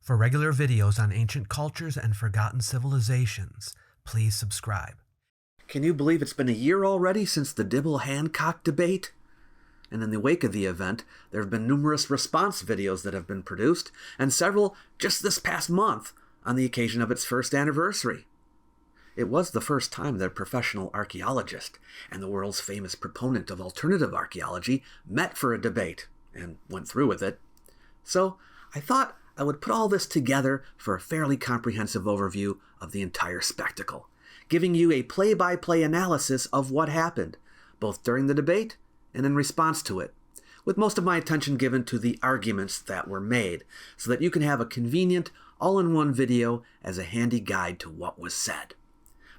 For regular videos on ancient cultures and forgotten civilizations, please subscribe. Can you believe it's been a year already since the Dibble-Hancock debate? And in the wake of the event, there have been numerous response videos that have been produced, and several just this past month on the occasion of its first anniversary. It was the first time that a professional archaeologist and the world's famous proponent of alternative archaeology met for a debate, and went through with it. So I thought I would put all this together for a fairly comprehensive overview of the entire spectacle, giving you a play-by-play analysis of what happened, both during the debate and in response to it, with most of my attention given to the arguments that were made, so that you can have a convenient, all-in-one video as a handy guide to what was said.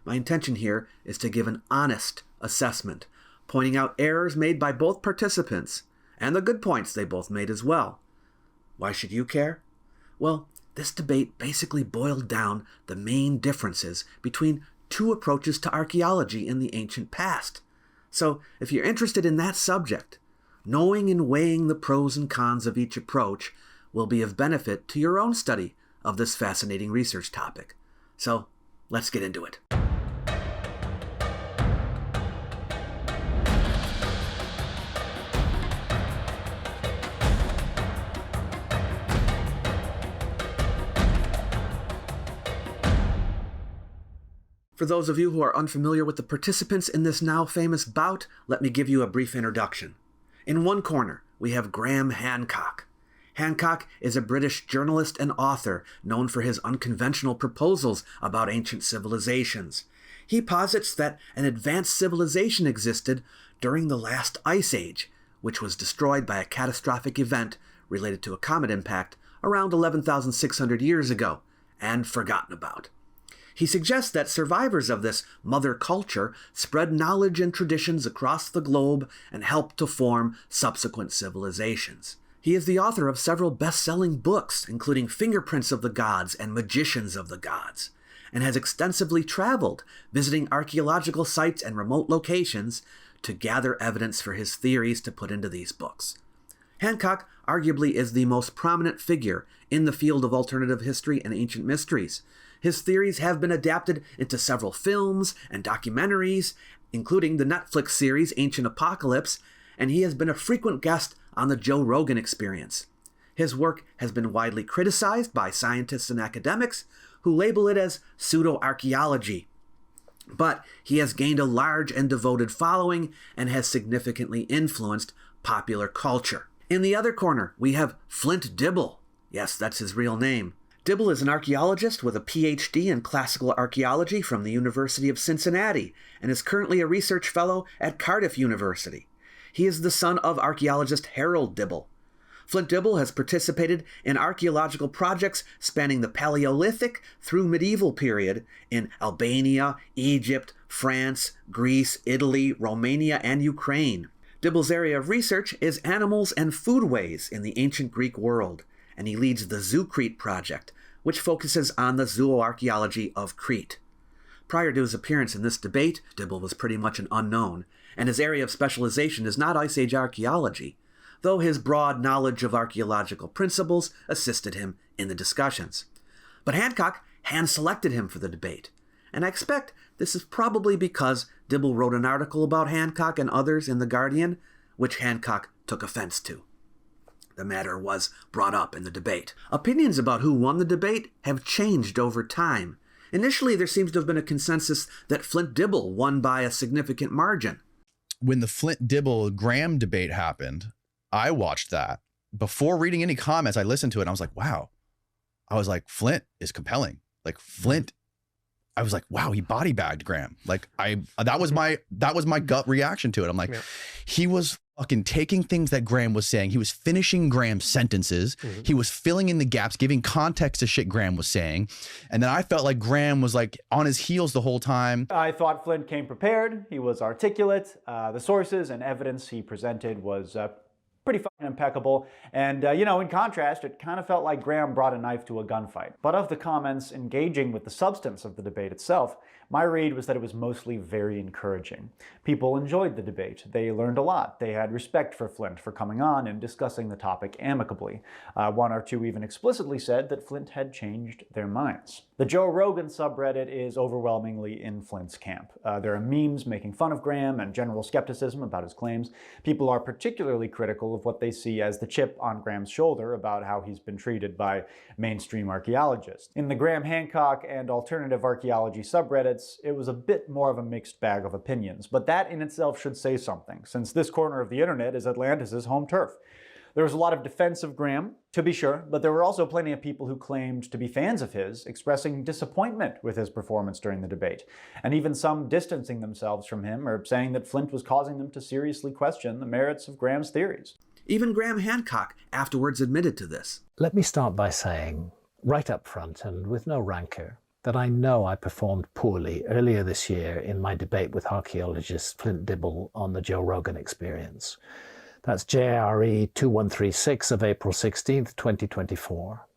My intention here is to give an honest assessment, pointing out errors made by both participants, and the good points they both made as well. Why should you care? Well, this debate basically boiled down the main differences between two approaches to archaeology in the ancient past. So, if you're interested in that subject, knowing and weighing the pros and cons of each approach will be of benefit to your own study of this fascinating research topic. So, let's get into it. For those of you who are unfamiliar with the participants in this now famous bout, let me give you a brief introduction. In one corner, we have Graham Hancock. Hancock is a British journalist and author known for his unconventional proposals about ancient civilizations. He posits that an advanced civilization existed during the last ice age, which was destroyed by a catastrophic event related to a comet impact around 11,600 years ago, and forgotten about. He suggests that survivors of this mother culture spread knowledge and traditions across the globe and helped to form subsequent civilizations. He is the author of several best-selling books, including Fingerprints of the Gods and Magicians of the Gods, and has extensively traveled, visiting archaeological sites and remote locations to gather evidence for his theories to put into these books. Hancock arguably is the most prominent figure in the field of alternative history and ancient mysteries. His theories have been adapted into several films and documentaries, including the Netflix series Ancient Apocalypse, and he has been a frequent guest on the Joe Rogan Experience. His work has been widely criticized by scientists and academics who label it as pseudo-archaeology. But he has gained a large and devoted following and has significantly influenced popular culture. In the other corner, we have Flint Dibble. Yes, that's his real name. Dibble is an archaeologist with a PhD in classical archaeology from the University of Cincinnati and is currently a research fellow at Cardiff University. He is the son of archaeologist Harold Dibble. Flint Dibble has participated in archaeological projects spanning the Paleolithic through medieval period in Albania, Egypt, France, Greece, Italy, Romania, and Ukraine. Dibble's area of research is animals and foodways in the ancient Greek world, and he leads the Zoocrete project, which focuses on the zooarchaeology of Crete. Prior to his appearance in this debate, Dibble was pretty much an unknown, and his area of specialization is not Ice Age archaeology, though his broad knowledge of archaeological principles assisted him in the discussions. But Hancock hand-selected him for the debate, and I expect this is probably because Dibble wrote an article about Hancock and others in The Guardian, which Hancock took offense to. The matter was brought up in the debate. Opinions about who won the debate have changed over time. Initially, there seems to have been a consensus that Flint Dibble won by a significant margin. When the Flint Dibble-Graham debate happened, I watched that. Before reading any comments, I listened to it and I was like, wow. I was like, Flint is compelling. Like Flint, I was like, wow, he body bagged Graham. Like that was my gut reaction to it. I'm like, he was fucking taking things that Graham was saying. He was finishing Graham's sentences. He was filling in the gaps, giving context to shit Graham was saying. And then I felt like Graham was like on his heels the whole time. I thought Flint came prepared. He was articulate. The sources and evidence he presented was pretty fucking impeccable. And, in contrast, it kind of felt like Graham brought a knife to a gunfight. But of the comments engaging with the substance of the debate itself, my read was that it was mostly very encouraging. People enjoyed the debate. They learned a lot. They had respect for Flint for coming on and discussing the topic amicably. One or two even explicitly said that Flint had changed their minds. The Joe Rogan subreddit is overwhelmingly in Flint's camp. There are memes making fun of Graham and general skepticism about his claims. People are particularly critical of what they see as the chip on Graham's shoulder about how he's been treated by mainstream archaeologists. In the Graham Hancock and alternative archaeology subreddits, it was a bit more of a mixed bag of opinions, but that in itself should say something, since this corner of the internet is Atlantis' home turf. There was a lot of defense of Graham, to be sure, but there were also plenty of people who claimed to be fans of his, expressing disappointment with his performance during the debate, and even some distancing themselves from him or saying that Flint was causing them to seriously question the merits of Graham's theories. Even Graham Hancock afterwards admitted to this. Let me start by saying, right up front and with no rancor, that I know I performed poorly earlier this year in my debate with archaeologist Flint Dibble on the Joe Rogan Experience. That's JRE 2136 of April 16th, 2024.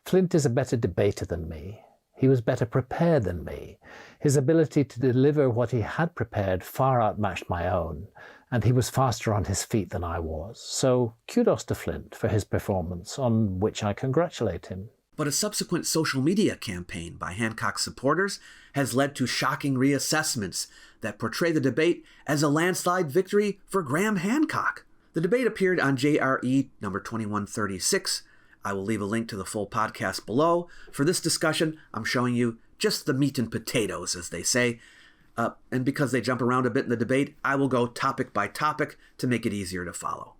Flint is a better debater than me. He was better prepared than me. His ability to deliver what he had prepared far outmatched my own, and he was faster on his feet than I was. So kudos to Flint for his performance, on which I congratulate him. But a subsequent social media campaign by Hancock's supporters has led to shocking reassessments that portray the debate as a landslide victory for Graham Hancock. The debate appeared on JRE number 2136. I will leave a link to the full podcast below. For this discussion, I'm showing you just the meat and potatoes, as they say. And because they jump around a bit in the debate, I will go topic by topic to make it easier to follow.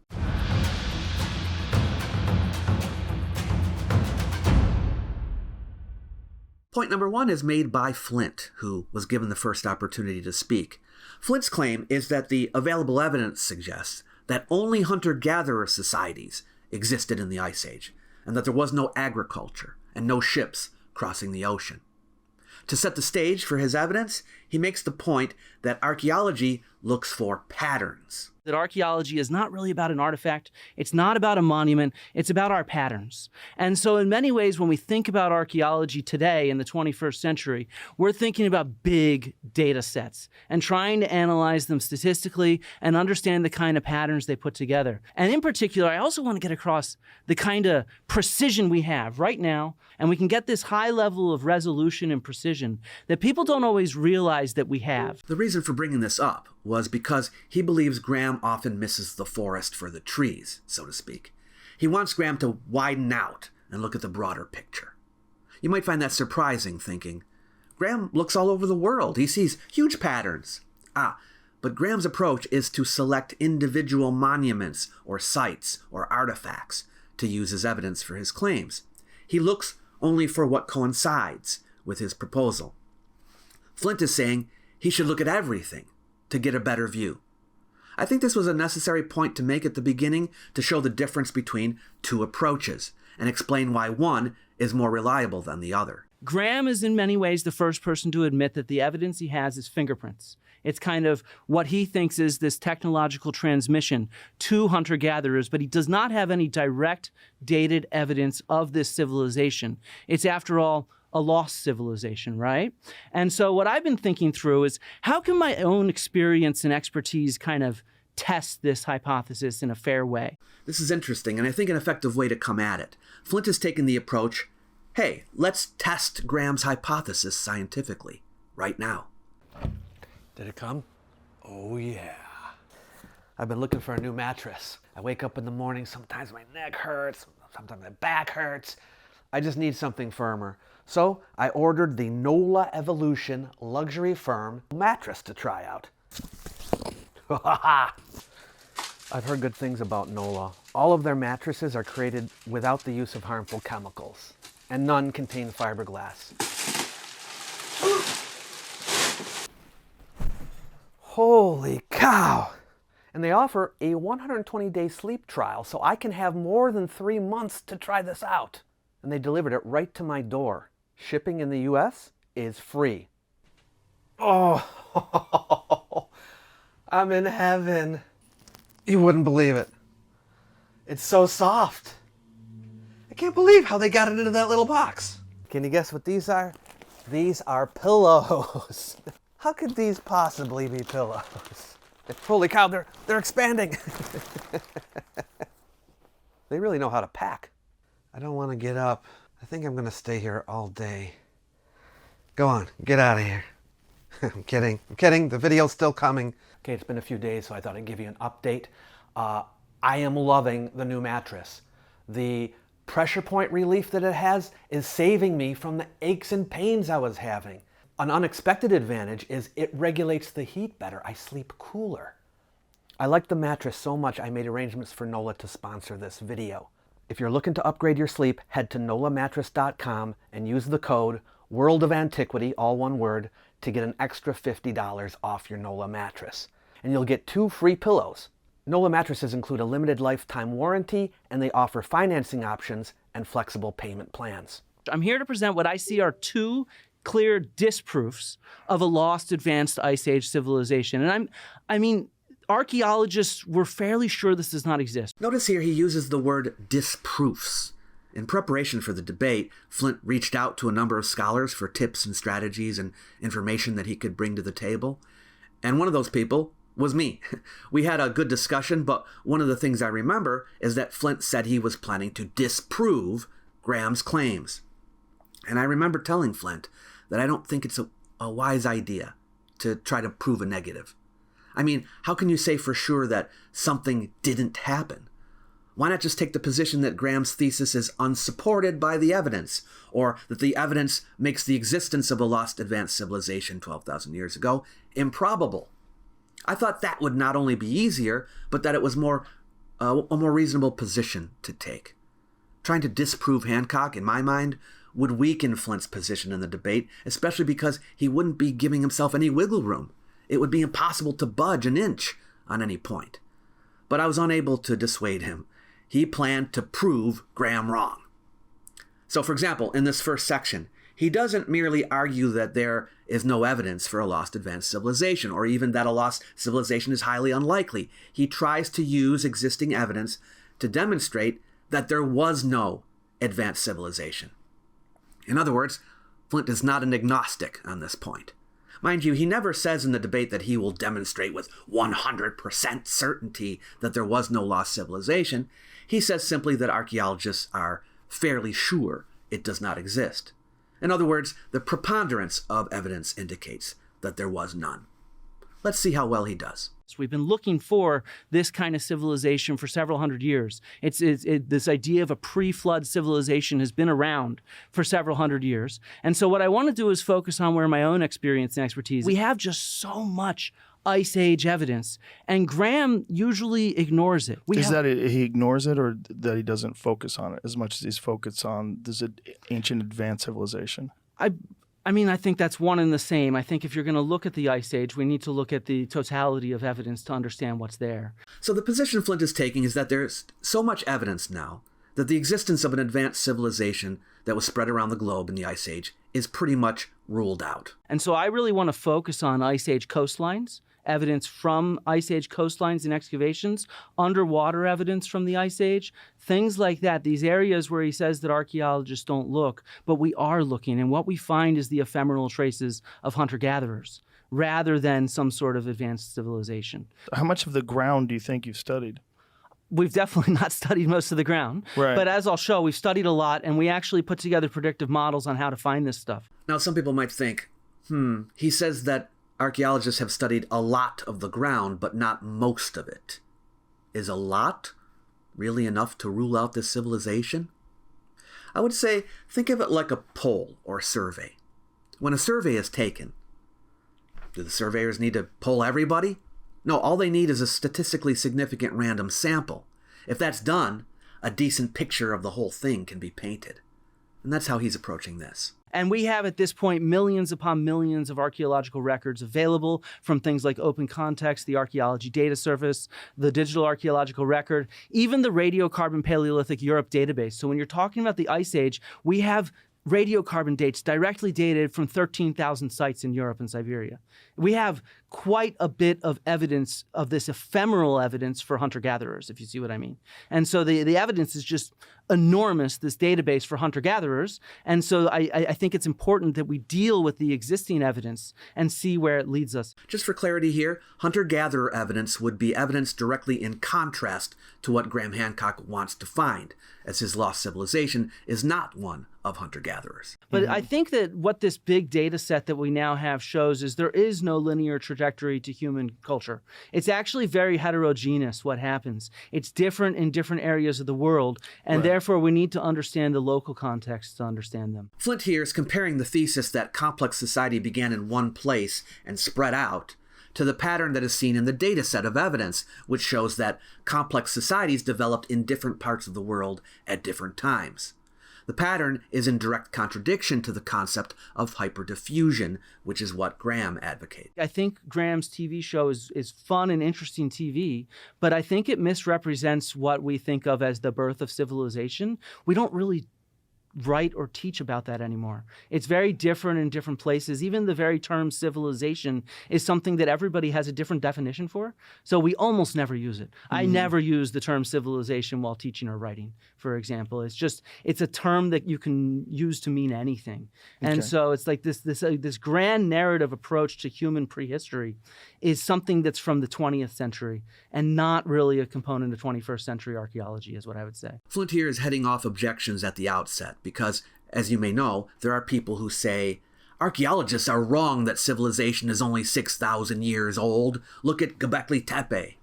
Point number one is made by Flint, who was given the first opportunity to speak. Flint's claim is that the available evidence suggests that only hunter-gatherer societies existed in the Ice Age, and that there was no agriculture and no ships crossing the ocean. To set the stage for his evidence, he makes the point that archaeology looks for patterns. That archaeology is not really about an artifact. It's not about a monument. It's about our patterns. And so in many ways, when we think about archaeology today in the 21st century, we're thinking about big data sets and trying to analyze them statistically and understand the kind of patterns they put together. And in particular, I also want to get across the kind of precision we have right now, and we can get this high level of resolution and precision that people don't always realize that we have. The reason for bringing this up was because he believes Graham often misses the forest for the trees, so to speak. He wants Graham to widen out and look at the broader picture. You might find that surprising, thinking, Graham looks all over the world. He sees huge patterns. But Graham's approach is to select individual monuments or sites or artifacts to use as evidence for his claims. He looks only for what coincides with his proposal. Flint is saying he should look at everything to get a better view. I think this was a necessary point to make at the beginning to show the difference between two approaches and explain why one is more reliable than the other. Graham is in many ways the first person to admit that the evidence he has is fingerprints. It's kind of what he thinks is this technological transmission to hunter-gatherers, but he does not have any direct dated evidence of this civilization. It's, after all, a lost civilization, right? And so what I've been thinking through is, how can my own experience and expertise kind of test this hypothesis in a fair way? This is interesting, and I think an effective way to come at it. Flint has taken the approach, hey, let's test Graham's hypothesis scientifically, right now. Did it come? Oh yeah. I've been looking for a new mattress. I wake up in the morning, sometimes my neck hurts, sometimes my back hurts. I just need something firmer. So I ordered the NOLA Evolution luxury firm mattress to try out. I've heard good things about NOLA. All of their mattresses are created without the use of harmful chemicals, and none contain fiberglass. Holy cow! And they offer a 120-day sleep trial, so I can have more than 3 months to try this out. And they delivered it right to my door. Shipping in the US is free. Oh, I'm in heaven. You wouldn't believe it. It's so soft. I can't believe how they got it into that little box. Can you guess what these are? These are pillows. How could these possibly be pillows? Holy cow, they're expanding. They really know how to pack. I don't want to get up. I think I'm going to stay here all day. Go on, get out of here. I'm kidding. The video's still coming. Okay, it's been a few days, so I thought I'd give you an update. I am loving the new mattress. The pressure point relief that it has is saving me from the aches and pains I was having. An unexpected advantage is it regulates the heat better. I sleep cooler. I like the mattress so much I made arrangements for NOLA to sponsor this video. If you're looking to upgrade your sleep, head to nolamattress.com and use the code WORLDOFANTIQUITY, all one word, to get an extra $50 off your NOLA mattress. And you'll get 2 free pillows. NOLA mattresses include a limited lifetime warranty, and they offer financing options and flexible payment plans. I'm here to present what I see are 2 clear disproofs of a lost advanced Ice Age civilization. And I mean, archaeologists were fairly sure this does not exist. Notice here he uses the word disproofs. In preparation for the debate, Flint reached out to a number of scholars for tips and strategies and information that he could bring to the table. And one of those people was me. We had a good discussion, but one of the things I remember is that Flint said he was planning to disprove Graham's claims. And I remember telling Flint that I don't think it's a wise idea to try to prove a negative. I mean, how can you say for sure that something didn't happen? Why not just take the position that Graham's thesis is unsupported by the evidence, or that the evidence makes the existence of a lost advanced civilization 12,000 years ago improbable? I thought that would not only be easier, but that it was a more reasonable position to take. Trying to disprove Hancock, in my mind, would weaken Flint's position in the debate, especially because he wouldn't be giving himself any wiggle room. It would be impossible to budge an inch on any point. But I was unable to dissuade him. He planned to prove Graham wrong. So, for example, in this first section, he doesn't merely argue that there is no evidence for a lost advanced civilization, or even that a lost civilization is highly unlikely. He tries to use existing evidence to demonstrate that there was no advanced civilization. In other words, Flint is not an agnostic on this point. Mind you, he never says in the debate that he will demonstrate with 100% certainty that there was no lost civilization. He says simply that archaeologists are fairly sure it does not exist. In other words, the preponderance of evidence indicates that there was none. Let's see how well he does. We've been looking for this kind of civilization for several hundred years. This idea of a pre-flood civilization has been around for several hundred years. And so what I want to do is focus on where my own experience and expertise. We have just so much Ice Age evidence, and Graham usually ignores it. Is that he ignores it, or that he doesn't focus on it as much as he's focused on this ancient advanced civilization? I mean, I think that's one and the same. I think if you're going to look at the Ice Age, we need to look at the totality of evidence to understand what's there. So the position Flint is taking is that there's so much evidence now that the existence of an advanced civilization that was spread around the globe in the Ice Age is pretty much ruled out. And so I really want to focus on Ice Age coastlines, evidence from Ice Age coastlines and excavations, underwater evidence from the Ice Age, things like that. These areas where he says that archaeologists don't look, but we are looking, and what we find is the ephemeral traces of hunter-gatherers rather than some sort of advanced civilization. How much of the ground do you think you've studied? We've definitely not studied most of the ground, right. But as I'll show, we've studied a lot, and we actually put together predictive models on how to find this stuff. Now, some people might think, he says that archaeologists have studied a lot of the ground, but not most of it. Is a lot really enough to rule out this civilization? I would say, think of it like a poll or survey. When a survey is taken, do the surveyors need to poll everybody? No, all they need is a statistically significant random sample. If that's done, a decent picture of the whole thing can be painted. And that's how he's approaching this. And we have at this point millions upon millions of archaeological records available from things like Open Context, the Archaeology Data Service, the Digital Archaeological Record, even the Radiocarbon Paleolithic Europe database. So when you're talking about the Ice Age, we have radiocarbon dates directly dated from 13,000 sites in Europe and Siberia. We have quite a bit of evidence of this ephemeral evidence for hunter-gatherers, if you see what I mean. And so the evidence is just enormous, this database for hunter-gatherers. And so I think it's important that we deal with the existing evidence and see where it leads us. Just for clarity here, hunter-gatherer evidence would be evidence directly in contrast to what Graham Hancock wants to find, as his lost civilization is not one of hunter-gatherers. But I think that what this big data set that we now have shows is there is no linear trajectory to human culture. It's actually very heterogeneous what happens. It's different in different areas of the world, and therefore we need to understand the local context to understand them. Flint here is comparing the thesis that complex society began in one place and spread out to the pattern that is seen in the data set of evidence, which shows that complex societies developed in different parts of the world at different times. The pattern is in direct contradiction to the concept of hyperdiffusion, which is what Graham advocates. I think Graham's TV show is fun and interesting TV, but I think it misrepresents what we think of as the birth of civilization. We don't really write or teach about that anymore. It's very different in different places. Even the very term civilization is something that everybody has a different definition for. So we almost never use it. I never use the term civilization while teaching or writing, for example. It's a term that you can use to mean anything. And so it's like this grand narrative approach to human prehistory is something that's from the 20th century and not really a component of 21st century archaeology, is what I would say. Flint here is heading off objections at the outset because, as you may know, there are people who say, archaeologists are wrong that civilization is only 6,000 years old. Look at Göbekli Tepe,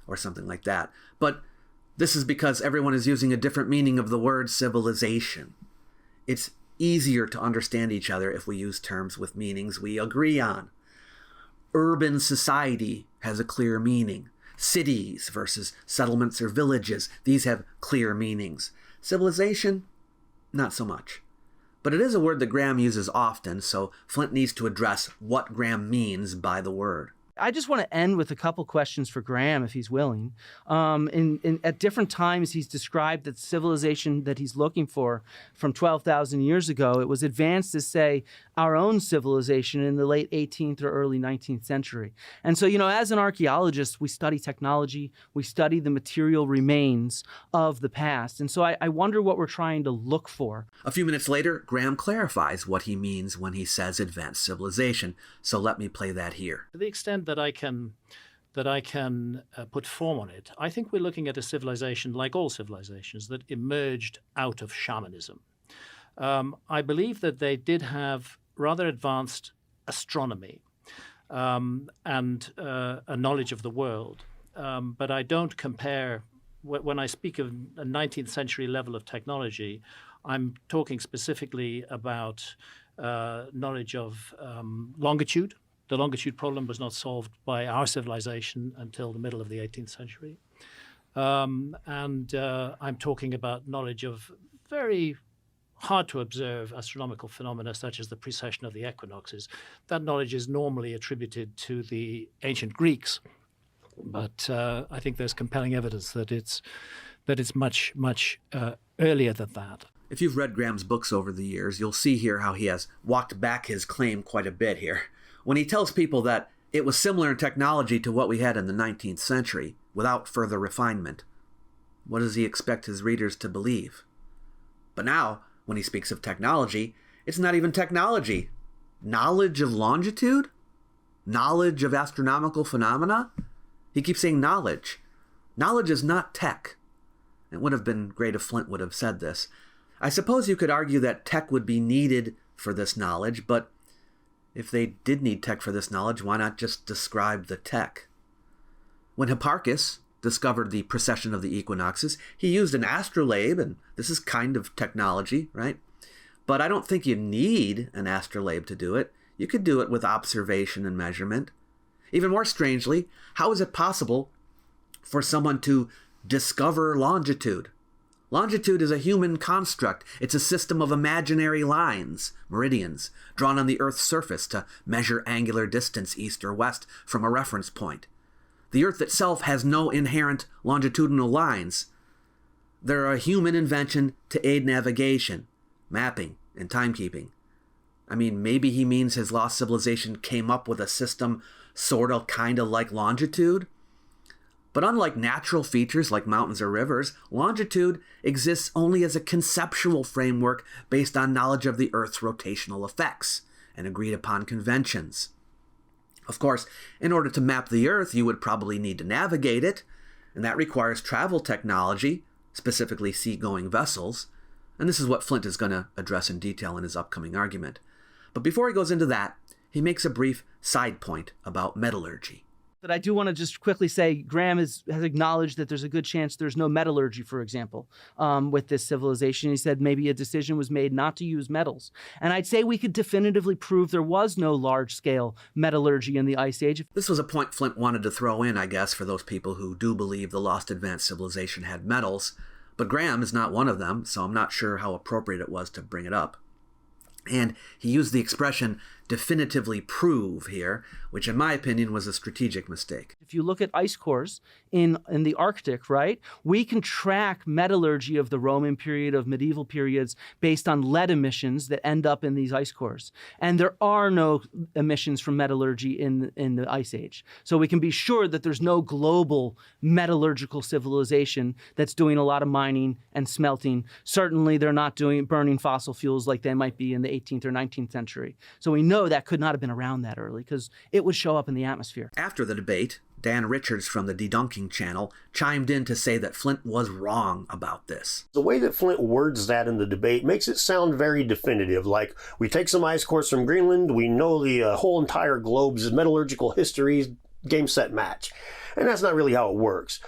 or something like that. But this is because everyone is using a different meaning of the word civilization. It's easier to understand each other if we use terms with meanings we agree on. Urban society has a clear meaning. Cities versus settlements or villages, these have clear meanings. Civilization, not so much. But it is a word that Graham uses often, so Flint needs to address what Graham means by the word. I just want to end with a couple questions for Graham, if he's willing. At different times, he's described that civilization that he's looking for from 12,000 years ago, it was advanced as, say, our own civilization in the late 18th or early 19th century. And so, as an archaeologist, we study technology, we study the material remains of the past. And so I wonder what we're trying to look for. A few minutes later, Graham clarifies what he means when he says advanced civilization. So let me play that here. To the extent that I can put form on it, I think we're looking at a civilization like all civilizations that emerged out of shamanism. I believe that they did have rather advanced astronomy and a knowledge of the world, but I don't compare. When I speak of a 19th century level of technology, I'm talking specifically about knowledge of longitude. The longitude problem was not solved by our civilization until the middle of the 18th century. And I'm talking about knowledge of very hard to observe astronomical phenomena such as the precession of the equinoxes. That knowledge is normally attributed to the ancient Greeks, but I think there's compelling evidence that it's much earlier than that. If you've read Graham's books over the years, you'll see here how he has walked back his claim quite a bit here. When he tells people that it was similar in technology to what we had in the 19th century, without further refinement, what does he expect his readers to believe? But now, when he speaks of technology, it's not even technology. Knowledge of longitude? Knowledge of astronomical phenomena? He keeps saying knowledge. Knowledge is not tech. It would have been great if Flint would have said this. I suppose you could argue that tech would be needed for this knowledge, but if they did need tech for this knowledge, why not just describe the tech? When Hipparchus discovered the precession of the equinoxes, he used an astrolabe, and this is kind of technology, right? But I don't think you need an astrolabe to do it. You could do it with observation and measurement. Even more strangely, how is it possible for someone to discover longitude? Longitude is a human construct. It's a system of imaginary lines, meridians, drawn on the Earth's surface to measure angular distance east or west from a reference point. The Earth itself has no inherent longitudinal lines. They're a human invention to aid navigation, mapping, in timekeeping. I mean, maybe he means his lost civilization came up with a system sorta kinda like longitude. But unlike natural features like mountains or rivers, longitude exists only as a conceptual framework based on knowledge of the Earth's rotational effects and agreed upon conventions. Of course, in order to map the Earth, you would probably need to navigate it, and that requires travel technology, specifically seagoing vessels, and this is what Flint is going to address in detail in his upcoming argument. But before he goes into that, he makes a brief side point about metallurgy. But I do want to just quickly say Graham has acknowledged that there's a good chance there's no metallurgy, for example, with this civilization. He said maybe a decision was made not to use metals. And I'd say we could definitively prove there was no large-scale metallurgy in the Ice Age. This was a point Flint wanted to throw in, I guess, for those people who do believe the lost advanced civilization had metals. But Graham is not one of them, so I'm not sure how appropriate it was to bring it up. And he used the expression definitively prove here, which in my opinion was a strategic mistake. If you look at ice cores in the Arctic, right, we can track metallurgy of the Roman period, of medieval periods, based on lead emissions that end up in these ice cores. And there are no emissions from metallurgy in the Ice Age. So we can be sure that there's no global metallurgical civilization that's doing a lot of mining and smelting. Certainly they're not burning fossil fuels like they might be in the 18th or 19th century. So we know that could not have been around that early because it would show up in the atmosphere. After the debate, Dan Richards from the Debunking channel chimed in to say that Flint was wrong about this. The way that Flint words that in the debate makes it sound very definitive, like we take some ice cores from Greenland, we know the whole entire globe's metallurgical history, game, set, match. And that's not really how it works.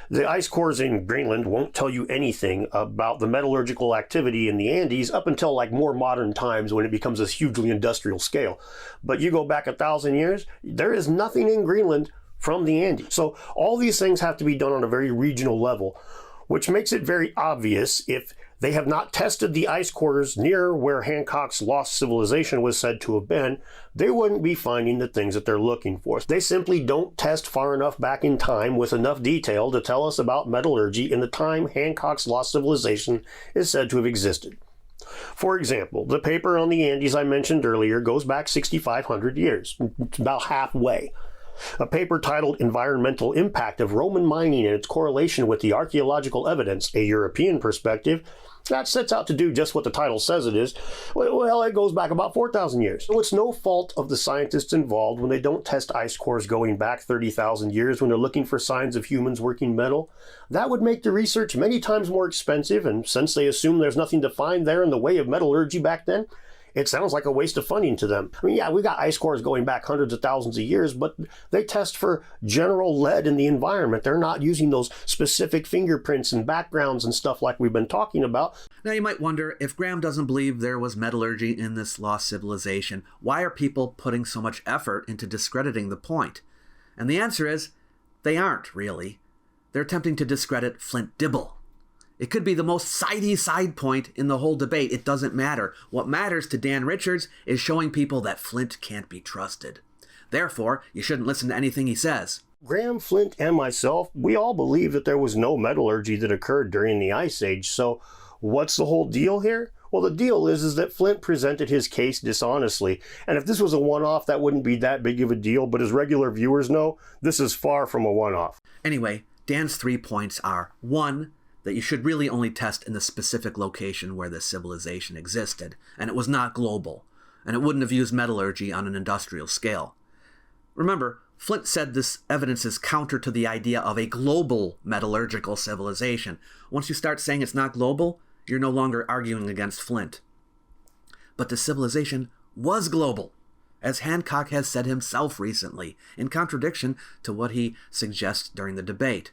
The ice cores in Greenland won't tell you anything about the metallurgical activity in the Andes up until like more modern times when it becomes this hugely industrial scale. But you go back 1,000 years, there is nothing in Greenland from the Andes. So all these things have to be done on a very regional level, which makes it very obvious if they have not tested the ice cores near where Hancock's lost civilization was said to have been, they wouldn't be finding the things that they're looking for. They simply don't test far enough back in time with enough detail to tell us about metallurgy in the time Hancock's lost civilization is said to have existed. For example, the paper on the Andes I mentioned earlier goes back 6,500 years, about halfway. A paper titled Environmental Impact of Roman Mining and Its Correlation with the Archaeological Evidence, a European Perspective, that sets out to do just what the title says it is. Well, it goes back about 4,000 years. So it's no fault of the scientists involved when they don't test ice cores going back 30,000 years when they're looking for signs of humans working metal. That would make the research many times more expensive, and since they assume there's nothing to find there in the way of metallurgy back then, it sounds like a waste of funding to them. I mean, yeah, we got ice cores going back hundreds of thousands of years, but they test for general lead in the environment. They're not using those specific fingerprints and backgrounds and stuff like we've been talking about. Now you might wonder, if Graham doesn't believe there was metallurgy in this lost civilization, why are people putting so much effort into discrediting the point? And the answer is, they aren't, really. They're attempting to discredit Flint Dibble. It could be the most sidey side point in the whole debate. It doesn't matter. What matters to Dan Richards is showing people that Flint can't be trusted. Therefore, you shouldn't listen to anything he says. Graham, Flint, and myself, we all believe that there was no metallurgy that occurred during the Ice Age. So what's the whole deal here? Well, the deal is that Flint presented his case dishonestly. And if this was a one-off, that wouldn't be that big of a deal. But as regular viewers know, this is far from a one-off. Anyway, Dan's 3 points are: 1, that you should really only test in the specific location where this civilization existed, and it was not global, and it wouldn't have used metallurgy on an industrial scale. Remember, Flint said this evidence is counter to the idea of a global metallurgical civilization. Once you start saying it's not global, you're no longer arguing against Flint. But the civilization was global, as Hancock has said himself recently, in contradiction to what he suggests during the debate.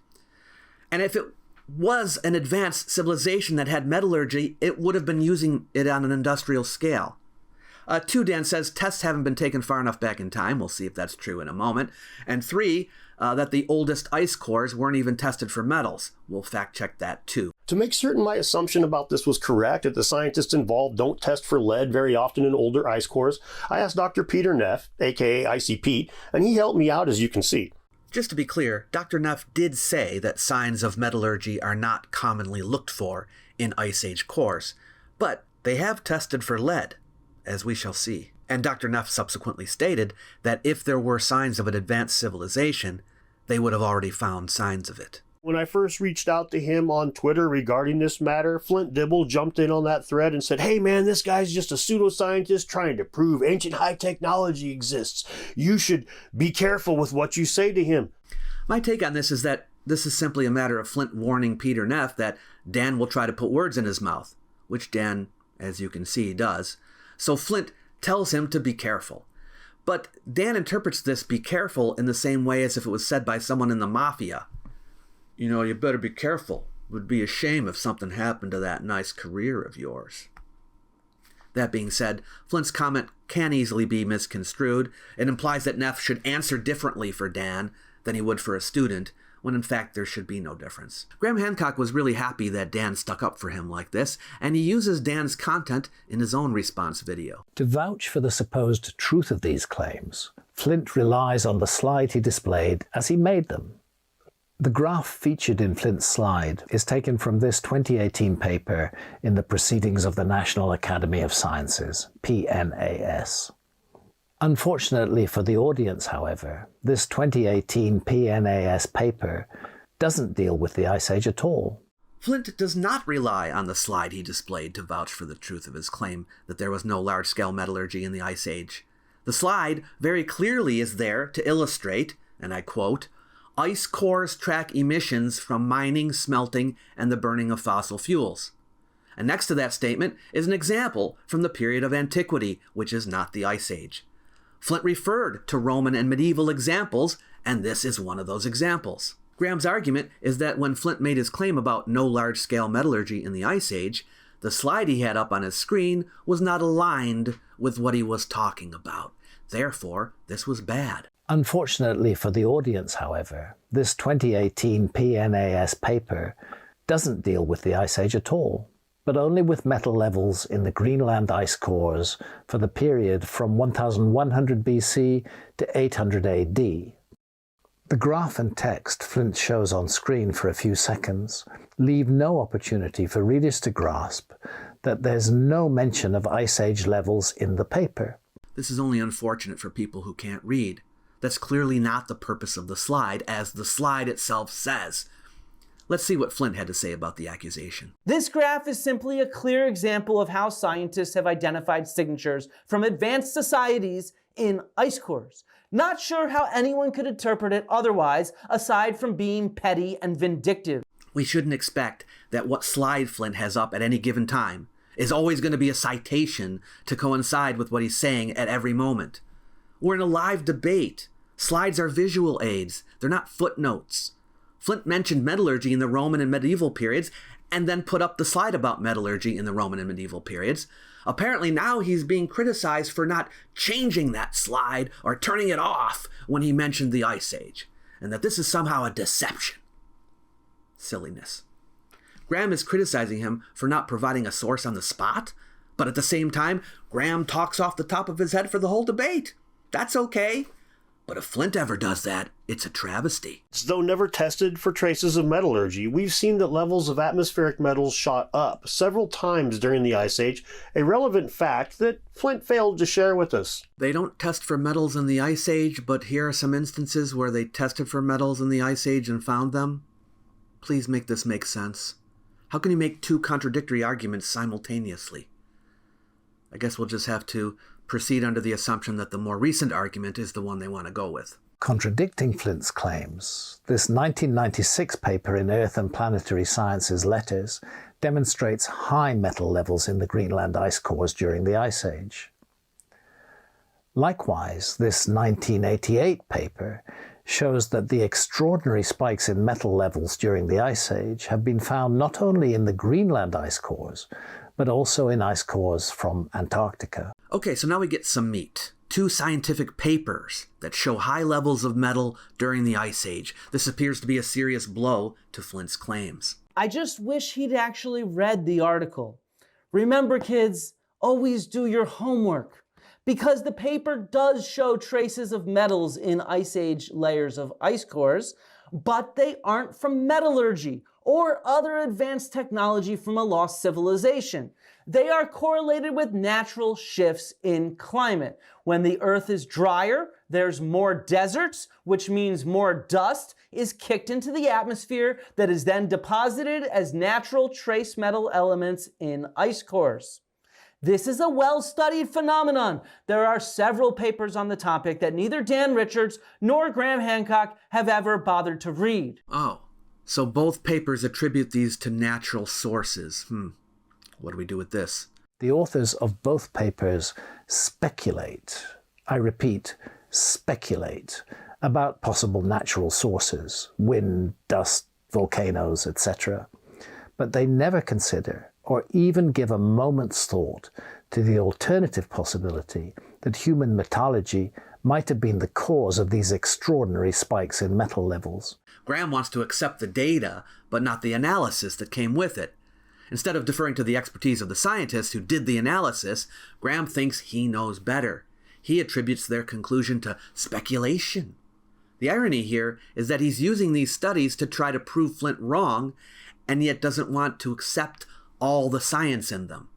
And if it was an advanced civilization that had metallurgy, it would have been using it on an industrial scale. 2, Dan says tests haven't been taken far enough back in time. We'll see if that's true in a moment. And 3, that the oldest ice cores weren't even tested for metals. We'll fact check that too. To make certain my assumption about this was correct, that the scientists involved don't test for lead very often in older ice cores, I asked Dr. Peter Neff, aka Icy Pete, and he helped me out, as you can see. Just to be clear, Dr. Neff did say that signs of metallurgy are not commonly looked for in Ice Age cores, but They have tested for lead, as we shall see. And Dr. Neff subsequently stated that if there were signs of an advanced civilization, they would have already found signs of it. When I first reached out to him on Twitter regarding this matter, Flint Dibble jumped in on that thread and said, "Hey man, this guy's just a pseudoscientist trying to prove ancient high technology exists. You should be careful with what you say to him." My take on this is that this is simply a matter of Flint warning Peter Neff that Dan will try to put words in his mouth, which Dan, as you can see, does. So Flint tells him to be careful. But Dan interprets this "be careful" in the same way as if it was said by someone in the mafia. You know, you better be careful. It would be a shame if something happened to that nice career of yours. That being said, Flint's comment can easily be misconstrued. It implies that Neff should answer differently for Dan than he would for a student, when in fact there should be no difference. Graham Hancock was really happy that Dan stuck up for him like this, and he uses Dan's content in his own response video. To vouch for the supposed truth of these claims, Flint relies on the slide he displayed as he made them. The graph featured in Flint's slide is taken from this 2018 paper in the Proceedings of the National Academy of Sciences, PNAS. Unfortunately for the audience, however, this 2018 PNAS paper doesn't deal with the Ice Age at all. Flint does not rely on the slide he displayed to vouch for the truth of his claim that there was no large-scale metallurgy in the Ice Age. The slide very clearly is there to illustrate, and I quote, "Ice cores track emissions from mining, smelting, and the burning of fossil fuels." And next to that statement is an example from the period of antiquity, which is not the Ice Age. Flint referred to Roman and medieval examples, and this is one of those examples. Graham's argument is that when Flint made his claim about no large-scale metallurgy in the Ice Age, the slide he had up on his screen was not aligned with what he was talking about. Therefore, this was bad. Unfortunately for the audience, however, this 2018 PNAS paper doesn't deal with the Ice Age at all, but only with metal levels in the Greenland ice cores for the period from 1100 BC to 800 AD. The graph and text Flint shows on screen for a few seconds leave no opportunity for readers to grasp that there's no mention of Ice Age levels in the paper. This is only unfortunate for people who can't read. That's clearly not the purpose of the slide, as the slide itself says. Let's see what Flint had to say about the accusation. This graph is simply a clear example of how scientists have identified signatures from advanced societies in ice cores. Not sure how anyone could interpret it otherwise, aside from being petty and vindictive. We shouldn't expect that what slide Flint has up at any given time is always going to be a citation to coincide with what he's saying at every moment. We're in a live debate. Slides are visual aids. They're not footnotes. Flint mentioned metallurgy in the Roman and medieval periods and then put up the slide about metallurgy in the Roman and medieval periods. Apparently now he's being criticized for not changing that slide or turning it off when he mentioned the Ice Age, and that this is somehow a deception. Silliness. Graham is criticizing him for not providing a source on the spot, but at the same time, Graham talks off the top of his head for the whole debate. That's okay. But if Flint ever does that, it's a travesty. Though never tested for traces of metallurgy, we've seen that levels of atmospheric metals shot up several times during the Ice Age, a relevant fact that Flint failed to share with us. They don't test for metals in the Ice Age, but here are some instances where they tested for metals in the Ice Age and found them. Please make this make sense. How can you make two contradictory arguments simultaneously? I guess we'll just have to proceed under the assumption that the more recent argument is the one they want to go with. Contradicting Flint's claims, this 1996 paper in Earth and Planetary Sciences Letters demonstrates high metal levels in the Greenland ice cores during the Ice Age. Likewise, this 1988 paper shows that the extraordinary spikes in metal levels during the Ice Age have been found not only in the Greenland ice cores, but also in ice cores from Antarctica. Okay, so now we get some meat. Two scientific papers that show high levels of metal during the Ice Age. This appears to be a serious blow to Flint's claims. I just wish he'd actually read the article. Remember, kids, always do your homework, because the paper does show traces of metals in Ice Age layers of ice cores, but they aren't from metallurgy or other advanced technology from a lost civilization. They are correlated with natural shifts in climate. When the Earth is drier, there's more deserts, which means more dust is kicked into the atmosphere that is then deposited as natural trace metal elements in ice cores. This is a well-studied phenomenon. There are several papers on the topic that neither Dan Richards nor Graham Hancock have ever bothered to read. Oh, so both papers attribute these to natural sources. What do we do with this? The authors of both papers speculate, I repeat, speculate, about possible natural sources, wind, dust, volcanoes, etc. But they never consider or even give a moment's thought to the alternative possibility that human metallurgy might have been the cause of these extraordinary spikes in metal levels. Graham wants to accept the data, but not the analysis that came with it. Instead of deferring to the expertise of the scientists who did the analysis, Graham thinks he knows better. He attributes their conclusion to speculation. The irony here is that he's using these studies to try to prove Flint wrong, and yet doesn't want to accept all the science in them.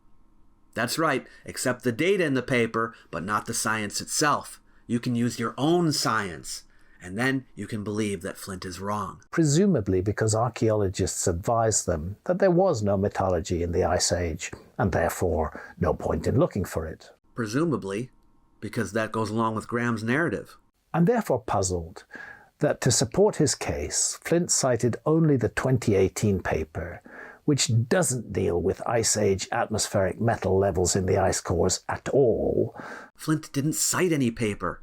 That's right, accept the data in the paper, but not the science itself. You can use your own science, and then you can believe that Flint is wrong. Presumably because archaeologists advised them that there was no metallurgy in the Ice Age, and therefore no point in looking for it. Presumably, because that goes along with Graham's narrative. I'm therefore puzzled that to support his case, Flint cited only the 2018 paper, which doesn't deal with Ice Age atmospheric metal levels in the ice cores at all. Flint didn't cite any paper.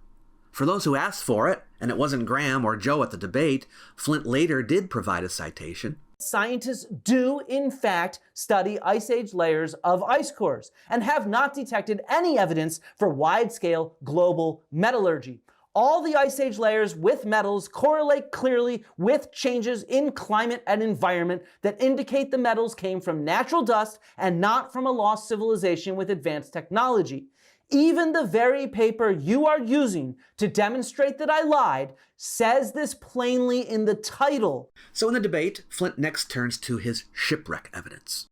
For those who asked for it, and it wasn't Graham or Joe at the debate, Flint later did provide a citation. Scientists do, in fact, study Ice Age layers of ice cores and have not detected any evidence for wide-scale global metallurgy. All the Ice Age layers with metals correlate clearly with changes in climate and environment that indicate the metals came from natural dust and not from a lost civilization with advanced technology. Even the very paper you are using to demonstrate that I lied says this plainly in the title. So in the debate, Flint next turns to his shipwreck evidence.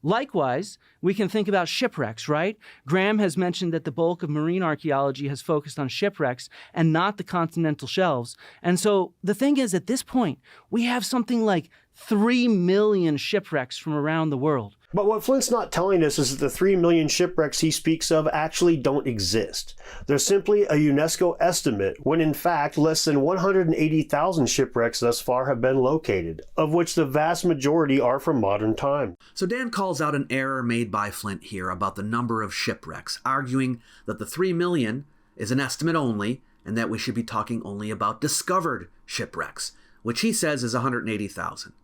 Likewise, we can think about shipwrecks, right? Graham has mentioned that the bulk of marine archaeology has focused on shipwrecks and not the continental shelves. And so the thing is, at this point, we have something like 3 million shipwrecks from around the world. But what Flint's not telling us is that the 3 million shipwrecks he speaks of actually don't exist. They're simply a UNESCO estimate, when in fact less than 180,000 shipwrecks thus far have been located, of which the vast majority are from modern time. So Dan calls out an error made by Flint here about the number of shipwrecks, arguing that the 3 million is an estimate only, and that we should be talking only about discovered shipwrecks, which he says is 180,000.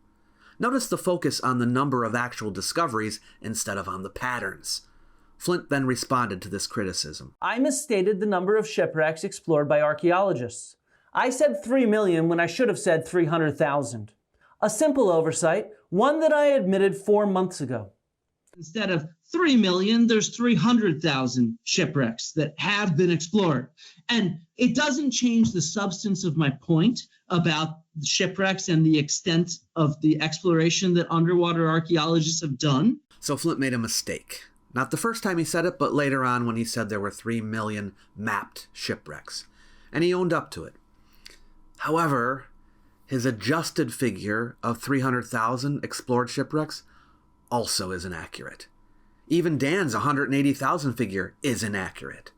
Notice the focus on the number of actual discoveries instead of on the patterns. Flint then responded to this criticism. I misstated the number of shipwrecks explored by archaeologists. I said 3 million when I should have said 300,000. A simple oversight, one that I admitted 4 months ago. Instead of 3 million, there's 300,000 shipwrecks that have been explored. And it doesn't change the substance of my point about shipwrecks and the extent of the exploration that underwater archaeologists have done. So Flint made a mistake. Not the first time he said it, but later on when he said there were 3 million mapped shipwrecks. And he owned up to it. However, his adjusted figure of 300,000 explored shipwrecks also is inaccurate. Even Dan's 180,000 figure is inaccurate.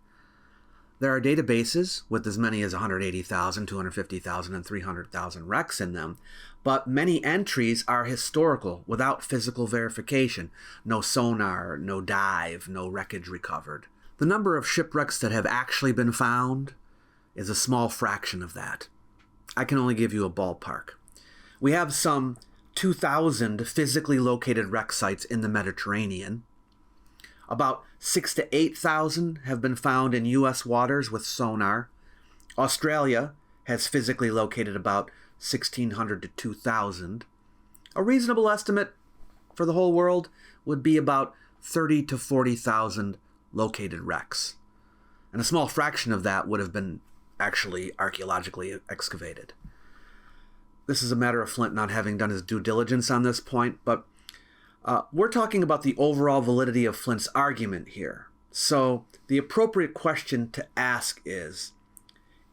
There are databases with as many as 180,000, 250,000, and 300,000 wrecks in them, but many entries are historical without physical verification. No sonar, no dive, no wreckage recovered. The number of shipwrecks that have actually been found is a small fraction of that. I can only give you a ballpark. We have some 2,000 physically located wreck sites in the Mediterranean. About 6,000 to 8,000 have been found in U.S. waters with sonar. Australia has physically located about 1,600 to 2,000. A reasonable estimate for the whole world would be about 30,000 to 40,000 located wrecks. And a small fraction of that would have been actually archaeologically excavated. This is a matter of Flint not having done his due diligence on this point, but We're talking about the overall validity of Flint's argument here. So the appropriate question to ask is,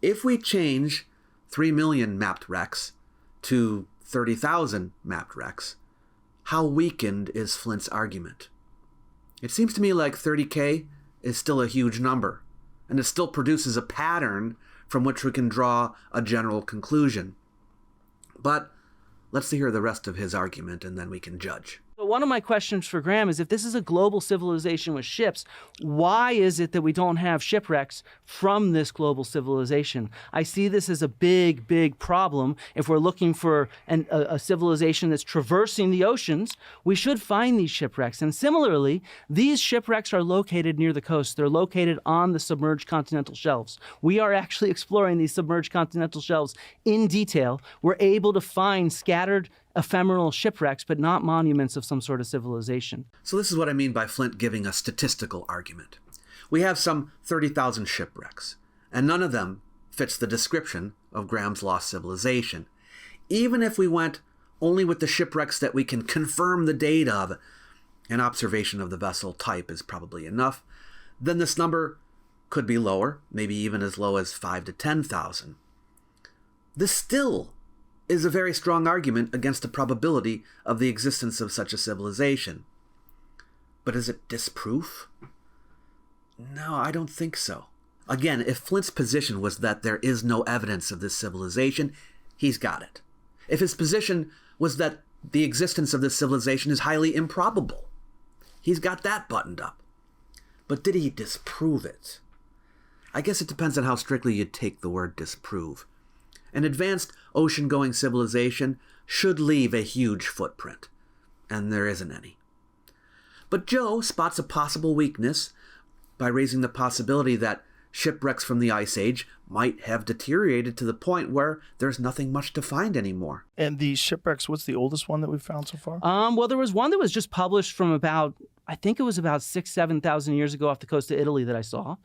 if we change 3 million mapped wrecks to 30,000 mapped wrecks, how weakened is Flint's argument? It seems to me like 30K is still a huge number, and it still produces a pattern from which we can draw a general conclusion. But let's hear the rest of his argument, and then we can judge. So one of my questions for Graham is, if this is a global civilization with ships, why is it that we don't have shipwrecks from this global civilization? I see this as a big, big problem. If we're looking for a civilization that's traversing the oceans, we should find these shipwrecks. And similarly, these shipwrecks are located near the coast. They're located on the submerged continental shelves. We are actually exploring these submerged continental shelves in detail. We're able to find scattered ephemeral shipwrecks, but not monuments of some sort of civilization. So this is what I mean by Flint giving a statistical argument. We have some 30,000 shipwrecks, and none of them fits the description of Graham's lost civilization. Even if we went only with the shipwrecks that we can confirm the date of, an observation of the vessel type is probably enough, then this number could be lower, maybe even as low as 5,000 to 10,000. This still is a very strong argument against the probability of the existence of such a civilization. But is it disproof? No, I don't think so. Again, if Flint's position was that there is no evidence of this civilization, he's got it. If his position was that the existence of this civilization is highly improbable, he's got that buttoned up. But did he disprove it? I guess it depends on how strictly you take the word disprove. An advanced ocean-going civilization should leave a huge footprint, and there isn't any. But Joe spots a possible weakness by raising the possibility that shipwrecks from the Ice Age might have deteriorated to the point where there's nothing much to find anymore. And the shipwrecks, what's the oldest one that we've found so far? Well, there was one that was just published from about, I think it was about 7,000 years ago off the coast of Italy that I saw.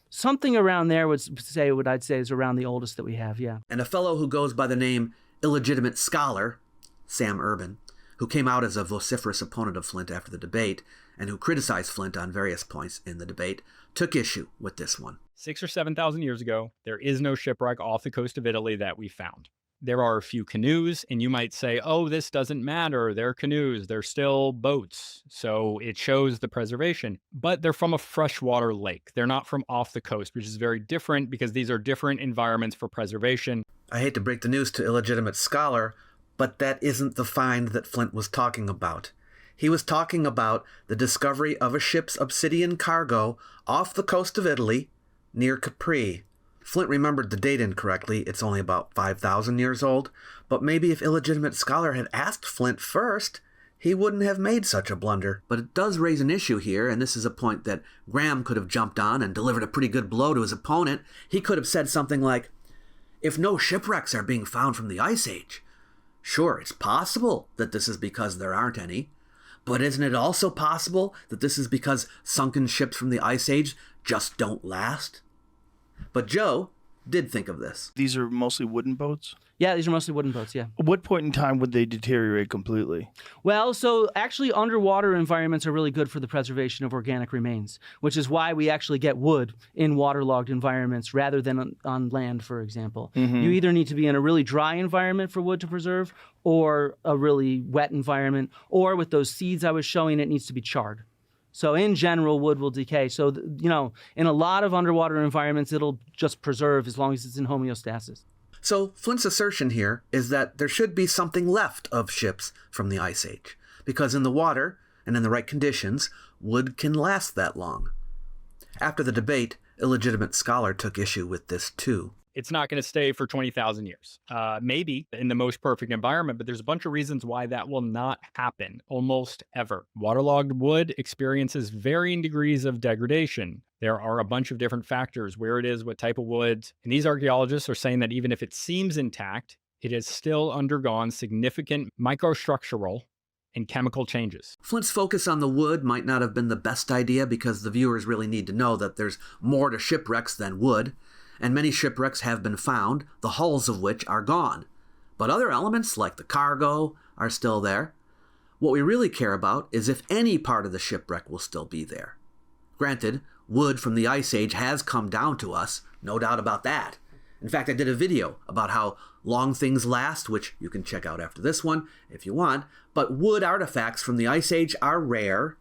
Something around there would say what I'd say is around the oldest that we have, yeah. And a fellow who goes by the name Illegitimate Scholar, Sam Urban, who came out as a vociferous opponent of Flint after the debate, and who criticized Flint on various points in the debate, took issue with this one. 6,000 or 7,000 years ago, there is no shipwreck off the coast of Italy that we found. There are a few canoes, and you might say, oh, this doesn't matter. They're canoes. They're still boats. So it shows the preservation. But they're from a freshwater lake. They're not from off the coast, which is very different because these are different environments for preservation. I hate to break the news to Illegitimate Scholar, but that isn't the find that Flint was talking about. He was talking about the discovery of a ship's obsidian cargo off the coast of Italy near Capri. Flint remembered the date incorrectly. It's only about 5,000 years old. But maybe if Illegitimate Scholar had asked Flint first, he wouldn't have made such a blunder. But it does raise an issue here, and this is a point that Graham could have jumped on and delivered a pretty good blow to his opponent. He could have said something like, if no shipwrecks are being found from the Ice Age, sure, it's possible that this is because there aren't any. But isn't it also possible that this is because sunken ships from the Ice Age just don't last? But Joe did think of this. These are mostly wooden boats? Yeah, these are mostly wooden boats, yeah. At what point in time would they deteriorate completely? Well, so actually underwater environments are really good for the preservation of organic remains, which is why we actually get wood in waterlogged environments rather than on land, for example. Mm-hmm. You either need to be in a really dry environment for wood to preserve or a really wet environment, or with those seeds I was showing, it needs to be charred. So in general, wood will decay. So, in a lot of underwater environments, it'll just preserve as long as it's in homeostasis. So Flint's assertion here is that there should be something left of ships from the Ice Age, because in the water and in the right conditions, wood can last that long. After the debate, Illegitimate Scholar took issue with this too. It's not going to stay for 20,000 years. Maybe in the most perfect environment, but there's a bunch of reasons why that will not happen almost ever. Waterlogged wood experiences varying degrees of degradation. There are a bunch of different factors, where it is, what type of wood. And these archaeologists are saying that even if it seems intact, it has still undergone significant microstructural and chemical changes. Flint's focus on the wood might not have been the best idea because the viewers really need to know that there's more to shipwrecks than wood. And many shipwrecks have been found, the hulls of which are gone. But other elements, like the cargo, are still there. What we really care about is if any part of the shipwreck will still be there. Granted, wood from the Ice Age has come down to us, no doubt about that. In fact, I did a video about how long things last, which you can check out after this one if you want, but wood artifacts from the Ice Age are rare.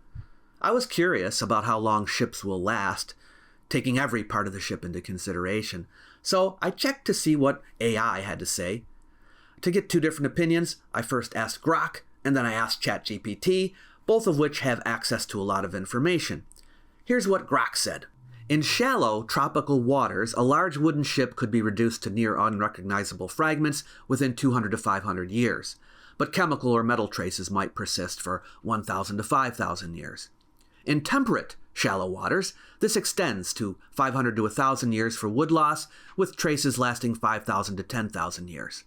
I was curious about how long ships will last, taking every part of the ship into consideration. So I checked to see what AI had to say. To get two different opinions, I first asked Grok, and then I asked ChatGPT, both of which have access to a lot of information. Here's what Grok said. In shallow, tropical waters, a large wooden ship could be reduced to near unrecognizable fragments within 200 to 500 years, but chemical or metal traces might persist for 1,000 to 5,000 years. In temperate, shallow waters, this extends to 500 to 1,000 years for wood loss, with traces lasting 5,000 to 10,000 years.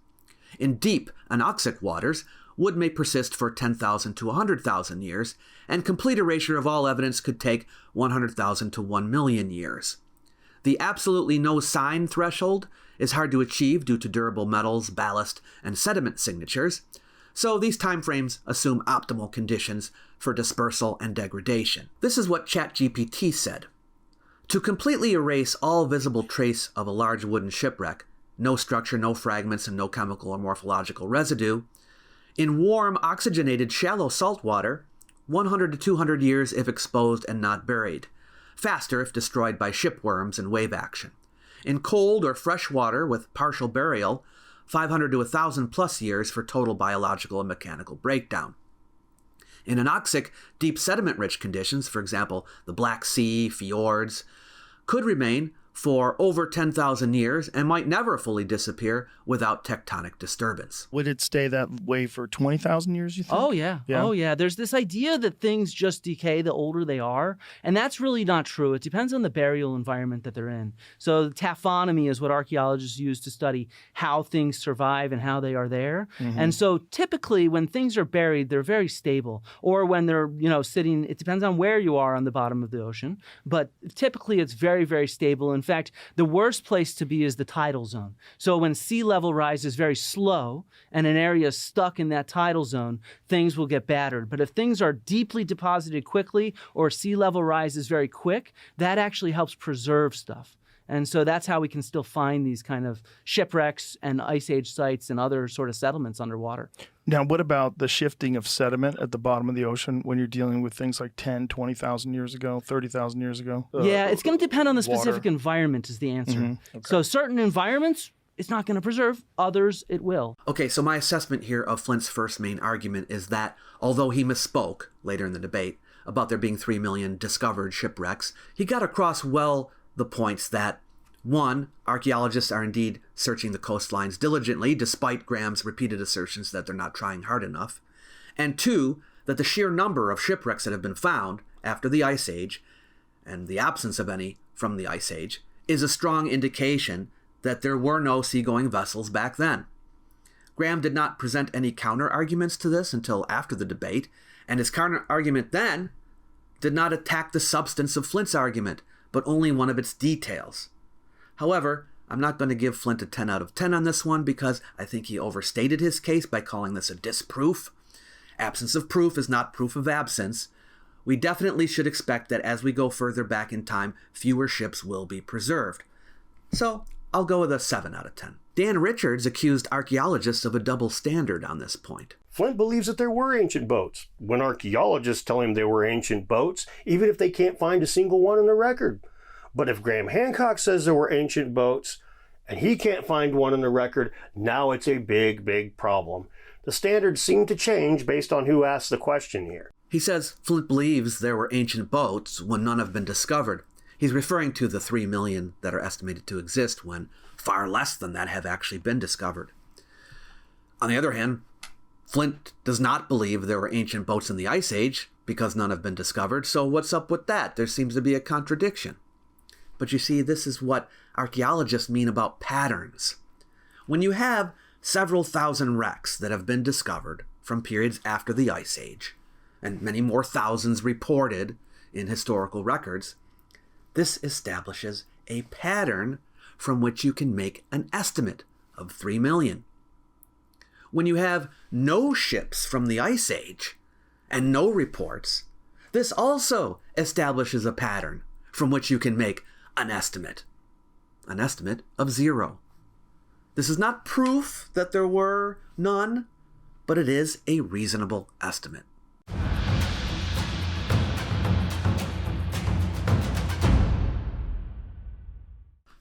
In deep, anoxic waters, wood may persist for 10,000 to 100,000 years, and complete erasure of all evidence could take 100,000 to 1 million years. The absolutely no sign threshold is hard to achieve due to durable metals, ballast, and sediment signatures, so these timeframes assume optimal conditions for dispersal and degradation. This is what ChatGPT said. To completely erase all visible trace of a large wooden shipwreck, no structure, no fragments, and no chemical or morphological residue, in warm, oxygenated, shallow salt water, 100 to 200 years if exposed and not buried. Faster if destroyed by shipworms and wave action. In cold or fresh water with partial burial, 500 to 1,000 plus years for total biological and mechanical breakdown. In anoxic, deep sediment-rich conditions, for example, the Black Sea, fjords, could remain for over 10,000 years and might never fully disappear without tectonic disturbance. Would it stay that way for 20,000 years, you think? Oh, yeah. Oh, yeah. There's this idea that things just decay the older they are, and that's really not true. It depends on the burial environment that they're in. So taphonomy is what archaeologists use to study how things survive and how they are there. Mm-hmm. And so typically when things are buried, they're very stable. Or when they're, sitting, it depends on where you are on the bottom of the ocean, but typically it's very, very stable. In fact, the worst place to be is the tidal zone. So when sea level rise is very slow and an area is stuck in that tidal zone, things will get battered. But if things are deeply deposited quickly or sea level rise is very quick, that actually helps preserve stuff. And so that's how we can still find these kind of shipwrecks and ice age sites and other sort of settlements underwater. Now, what about the shifting of sediment at the bottom of the ocean when you're dealing with things like 10, 20,000 years ago, 30,000 years ago? Yeah, it's going to depend on the specific environment is the answer. Mm-hmm. Okay. So certain environments, it's not going to preserve. Others, it will. Okay, so my assessment here of Flint's first main argument is that, although he misspoke later in the debate about there being 3 million discovered shipwrecks, he got across well the points that, one, archaeologists are indeed searching the coastlines diligently, despite Graham's repeated assertions that they're not trying hard enough, and two, that the sheer number of shipwrecks that have been found after the Ice Age, and the absence of any from the Ice Age, is a strong indication that there were no seagoing vessels back then. Graham did not present any counter-arguments to this until after the debate, and his counter-argument then did not attack the substance of Flint's argument, but only one of its details. However, I'm not going to give Flint a 10 out of 10 on this one because I think he overstated his case by calling this a disproof. Absence of proof is not proof of absence. We definitely should expect that as we go further back in time, fewer ships will be preserved. So, I'll go with a 7 out of 10. Dan Richards accused archaeologists of a double standard on this point. Flint believes that there were ancient boats, when archaeologists tell him they were ancient boats, even if they can't find a single one in the record. But if Graham Hancock says there were ancient boats, and he can't find one in the record, now it's a big, big problem. The standards seem to change based on who asks the question here. He says Flint believes there were ancient boats when none have been discovered. He's referring to the 3 million that are estimated to exist when far less than that have actually been discovered. On the other hand, Flint does not believe there were ancient boats in the Ice Age because none have been discovered, so what's up with that? There seems to be a contradiction. But you see, this is what archaeologists mean about patterns. When you have several thousand wrecks that have been discovered from periods after the Ice Age, and many more thousands reported in historical records, this establishes a pattern from which you can make an estimate of 3 million. When you have no ships from the Ice Age, and no reports, this also establishes a pattern from which you can make an estimate of 0. This is not proof that there were none, but it is a reasonable estimate.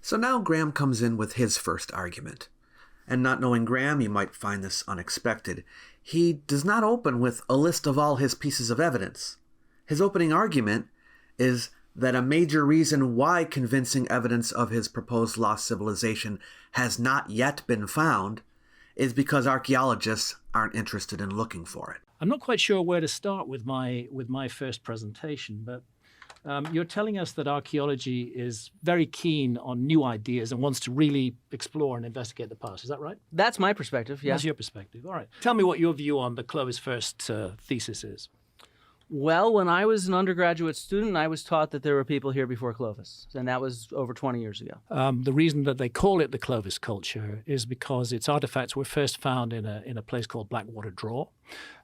So now Graham comes in with his first argument. And not knowing Graham, you might find this unexpected. He does not open with a list of all his pieces of evidence. His opening argument is that a major reason why convincing evidence of his proposed lost civilization has not yet been found is because archaeologists aren't interested in looking for it. I'm not quite sure where to start with my first presentation, but you're telling us that archaeology is very keen on new ideas and wants to really explore and investigate the past. Is that right? That's my perspective, yeah. That's your perspective. All right. Tell me what your view on the Clovis first thesis is. Well, when I was an undergraduate student, I was taught that there were people here before Clovis, and that was over 20 years ago. The reason that they call it the Clovis culture is because its artifacts were first found in a place called Blackwater Draw.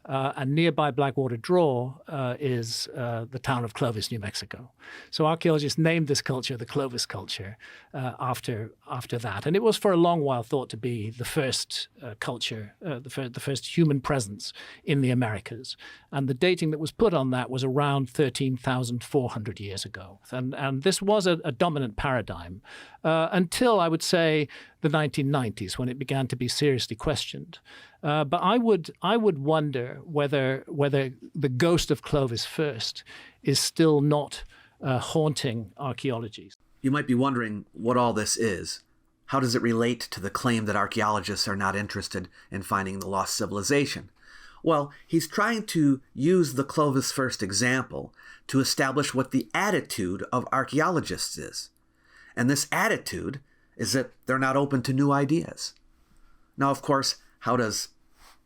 And nearby Blackwater Draw is the town of Clovis, New Mexico. So archaeologists named this culture the Clovis culture after that. And it was for a long while thought to be the first culture, the first human presence in the Americas. And the dating that was put on that was around 13,400 years ago. And this was a dominant paradigm until, I would say, the 1990s, when it began to be seriously questioned. But I would wonder whether the ghost of Clovis first is still not haunting archaeology. You might be wondering what all this is. How does it relate to the claim that archaeologists are not interested in finding the lost civilization? Well, he's trying to use the Clovis first example to establish what the attitude of archaeologists is. And this attitude is that they're not open to new ideas. Now, of course, how does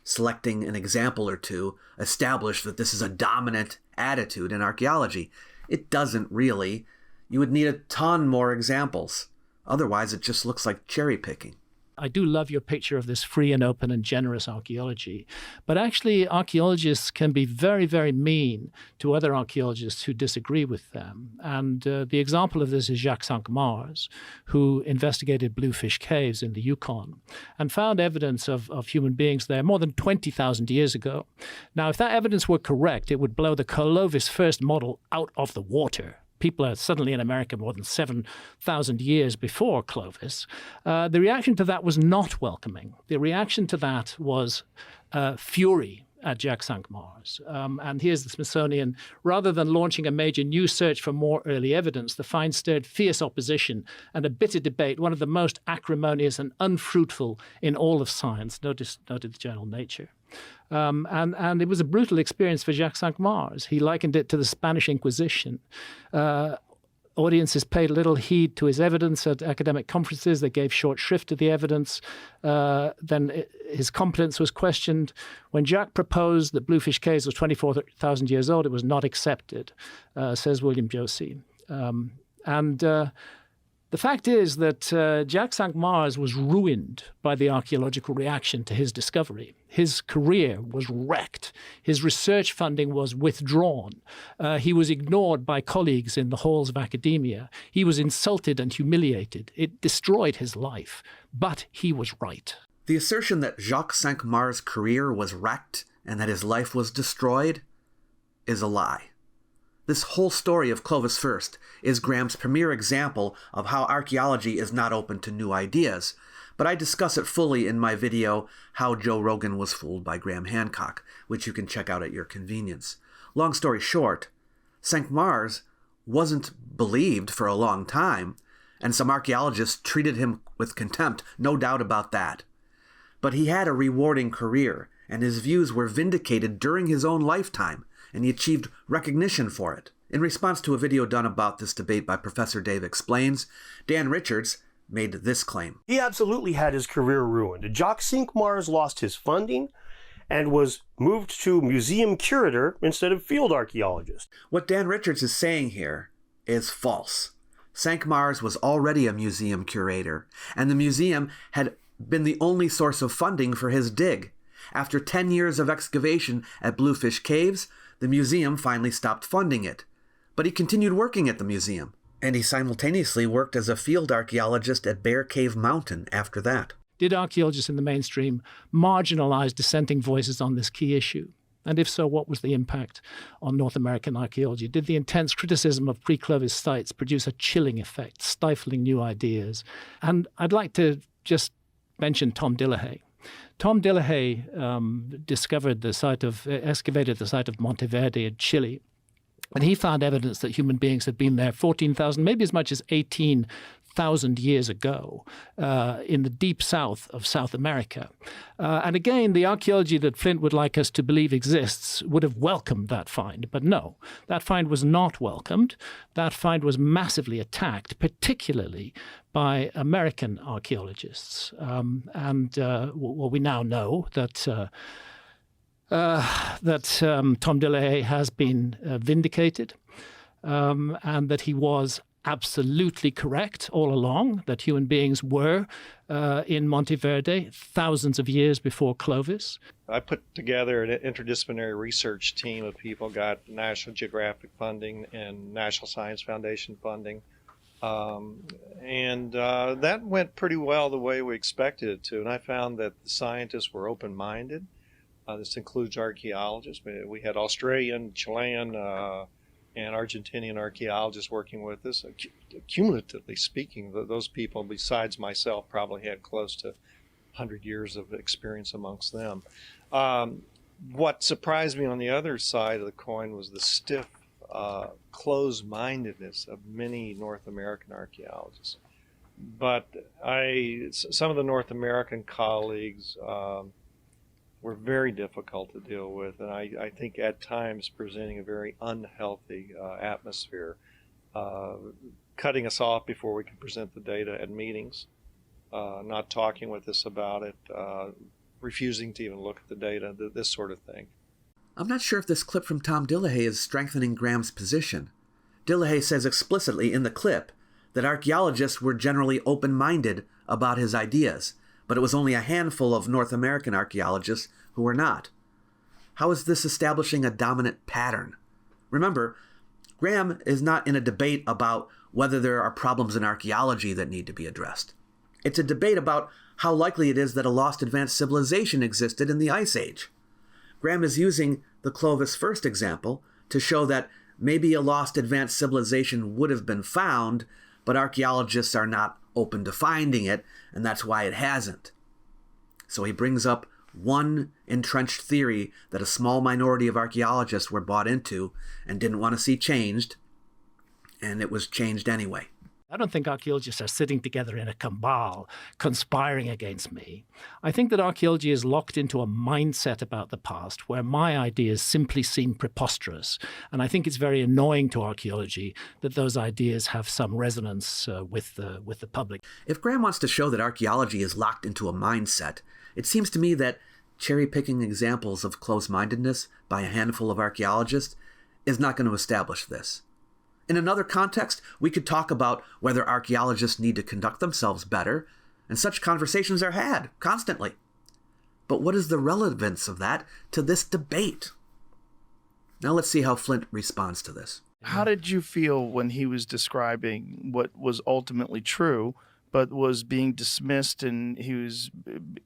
selecting an example or two establish that this is a dominant attitude in archaeology? It doesn't really. You would need a ton more examples. Otherwise, it just looks like cherry picking. I do love your picture of this free and open and generous archaeology. But actually, archaeologists can be very, very mean to other archaeologists who disagree with them. And the example of this is Jacques Cinq-Mars, who investigated Bluefish Caves in the Yukon and found evidence of human beings there more than 20,000 years ago. Now, if that evidence were correct, it would blow the Clovis first model out of the water. People are suddenly in America more than 7,000 years before Clovis. The reaction to that was not welcoming. The reaction to that was fury at Jacques Cinq-Mars. And here's the Smithsonian. Rather than launching a major new search for more early evidence, the find stirred fierce opposition and a bitter debate, one of the most acrimonious and unfruitful in all of science, noted the journal Nature. And it was a brutal experience for Jacques Cinq-Mars. He likened it to the Spanish Inquisition. Audiences paid little heed to his evidence at academic conferences. They gave short shrift to the evidence. Then his competence was questioned. When Jacques proposed that Bluefish Caves was 24,000 years old, it was not accepted, says William Josie. The fact is that Jacques Cinq-Mars was ruined by the archaeological reaction to his discovery. His career was wrecked. His research funding was withdrawn. He was ignored by colleagues in the halls of academia. He was insulted and humiliated. It destroyed his life, but he was right. The assertion that Jacques Cinq-Mars' career was wrecked and that his life was destroyed is a lie. This whole story of Clovis first is Graham's premier example of how archaeology is not open to new ideas, but I discuss it fully in my video, How Joe Rogan Was Fooled by Graham Hancock, which you can check out at your convenience. Long story short, Cinq-Mars wasn't believed for a long time, and some archaeologists treated him with contempt, no doubt about that. But he had a rewarding career, and his views were vindicated during his own lifetime, and he achieved recognition for it. In response to a video done about this debate by Professor Dave Explains, Dan Richards made this claim. He absolutely had his career ruined. Jacques Cinq-Mars lost his funding and was moved to museum curator instead of field archaeologist. What Dan Richards is saying here is false. Cinq-Mars was already a museum curator, and the museum had been the only source of funding for his dig. After 10 years of excavation at Bluefish Caves, the museum finally stopped funding it. But he continued working at the museum, and he simultaneously worked as a field archaeologist at Bear Cave Mountain after that. Did archaeologists in the mainstream marginalize dissenting voices on this key issue? And if so, what was the impact on North American archaeology? Did the intense criticism of pre-Clovis sites produce a chilling effect, stifling new ideas? And I'd like to just mention Tom Dillehay. Tom Dillehay excavated the site of Monte Verde in Chile. And he found evidence that human beings had been there 14,000, maybe as much as 18,000 years ago in the deep south of South America. And again, the archaeology that Flint would like us to believe exists would have welcomed that find. But no, that find was not welcomed. That find was massively attacked, particularly by American archaeologists. Well, we now know that Tom Dillehay has been vindicated, and that he was absolutely correct all along, that human beings were in Monte Verde thousands of years before Clovis. I put together an interdisciplinary research team of people, got National Geographic funding and National Science Foundation funding. That went pretty well the way we expected it to. And I found that the scientists were open-minded. This includes archaeologists. We had Australian, Chilean, and Argentinian archaeologists working with us. Cumulatively speaking, those people, besides myself, probably had close to 100 years of experience amongst them. What surprised me on the other side of the coin was the stiff closed-mindedness of many North American archaeologists. But some of the North American colleagues were very difficult to deal with, and I think at times presenting a very unhealthy atmosphere, cutting us off before we could present the data at meetings, not talking with us about it, refusing to even look at the data, this sort of thing. I'm not sure if this clip from Tom Dillehay is strengthening Graham's position. Dillehay says explicitly in the clip that archaeologists were generally open-minded about his ideas, but it was only a handful of North American archaeologists who were not. How is this establishing a dominant pattern? Remember, Graham is not in a debate about whether there are problems in archaeology that need to be addressed. It's a debate about how likely it is that a lost advanced civilization existed in the Ice Age. Graham is using the Clovis first example to show that maybe a lost advanced civilization would have been found, but archaeologists are not open to finding it, and that's why it hasn't. So he brings up one entrenched theory that a small minority of archaeologists were bought into and didn't want to see changed, and it was changed anyway. I don't think archaeologists are sitting together in a cabal conspiring against me. I think that archaeology is locked into a mindset about the past where my ideas simply seem preposterous. And I think it's very annoying to archaeology that those ideas have some resonance with the public. If Graham wants to show that archaeology is locked into a mindset, it seems to me that cherry-picking examples of close-mindedness by a handful of archaeologists is not going to establish this. In another context, we could talk about whether archaeologists need to conduct themselves better, and such conversations are had constantly. But what is the relevance of that to this debate? Now let's see how Flint responds to this. How did you feel when he was describing what was ultimately true, but was being dismissed and he was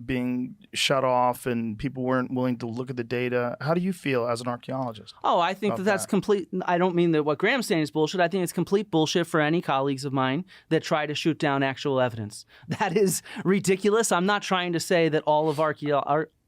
being shut off and people weren't willing to look at the data? How do you feel as an archaeologist? Oh, I think that's complete. I don't mean that what Graham's saying is bullshit. I think it's complete bullshit for any colleagues of mine that try to shoot down actual evidence. That is ridiculous. I'm not trying to say that all of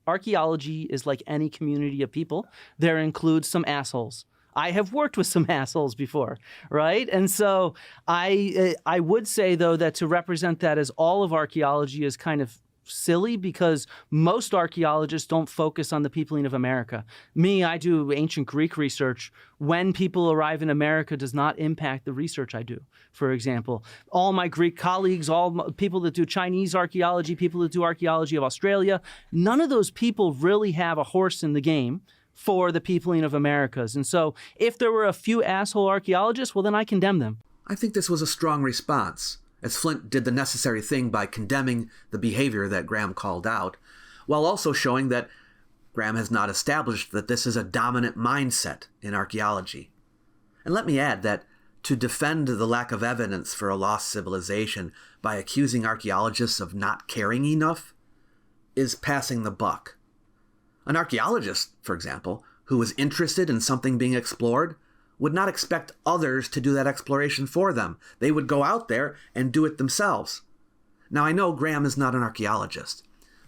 archaeology is like any community of people. There includes some assholes. I have worked with some assholes before, right? And so I would say, though, that to represent that as all of archaeology is kind of silly because most archaeologists don't focus on the peopling of America. Me, I do ancient Greek research. When people arrive in America does not impact the research I do, for example. All my Greek colleagues, all people that do Chinese archaeology, people that do archaeology of Australia, none of those people really have a horse in the game for the peopling of Americas. And so if there were a few asshole archaeologists, well, then I condemn them. I think this was a strong response, as Flint did the necessary thing by condemning the behavior that Graham called out, while also showing that Graham has not established that this is a dominant mindset in archaeology. And let me add that to defend the lack of evidence for a lost civilization by accusing archaeologists of not caring enough is passing the buck. An archaeologist, for example, who is interested in something being explored, would not expect others to do that exploration for them. They would go out there and do it themselves. Now, I know Graham is not an archaeologist,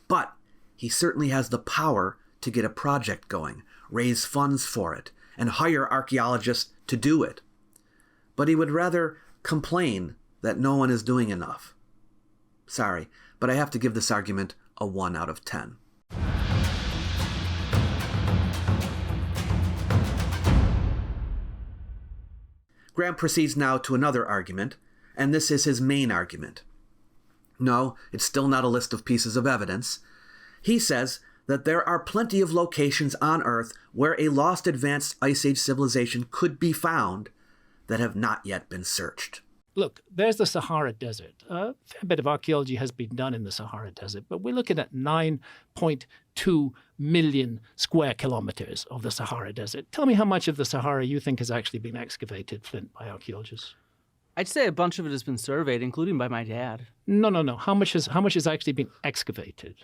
but he certainly has the power to get a project going, raise funds for it, and hire archaeologists to do it. But he would rather complain that no one is doing enough. Sorry, but I have to give this argument a 1 out of 10. Graham proceeds now to another argument, and this is his main argument. No, it's still not a list of pieces of evidence. He says that there are plenty of locations on Earth where a lost advanced Ice Age civilization could be found that have not yet been searched. Look, there's the Sahara Desert. A fair bit of archaeology has been done in the Sahara Desert, but we're looking at 9.2 million square kilometers of the Sahara Desert. Tell me how much of the Sahara you think has actually been excavated, Flint, by archaeologists? I'd say a bunch of it has been surveyed, including by my dad. No. How much has actually been excavated?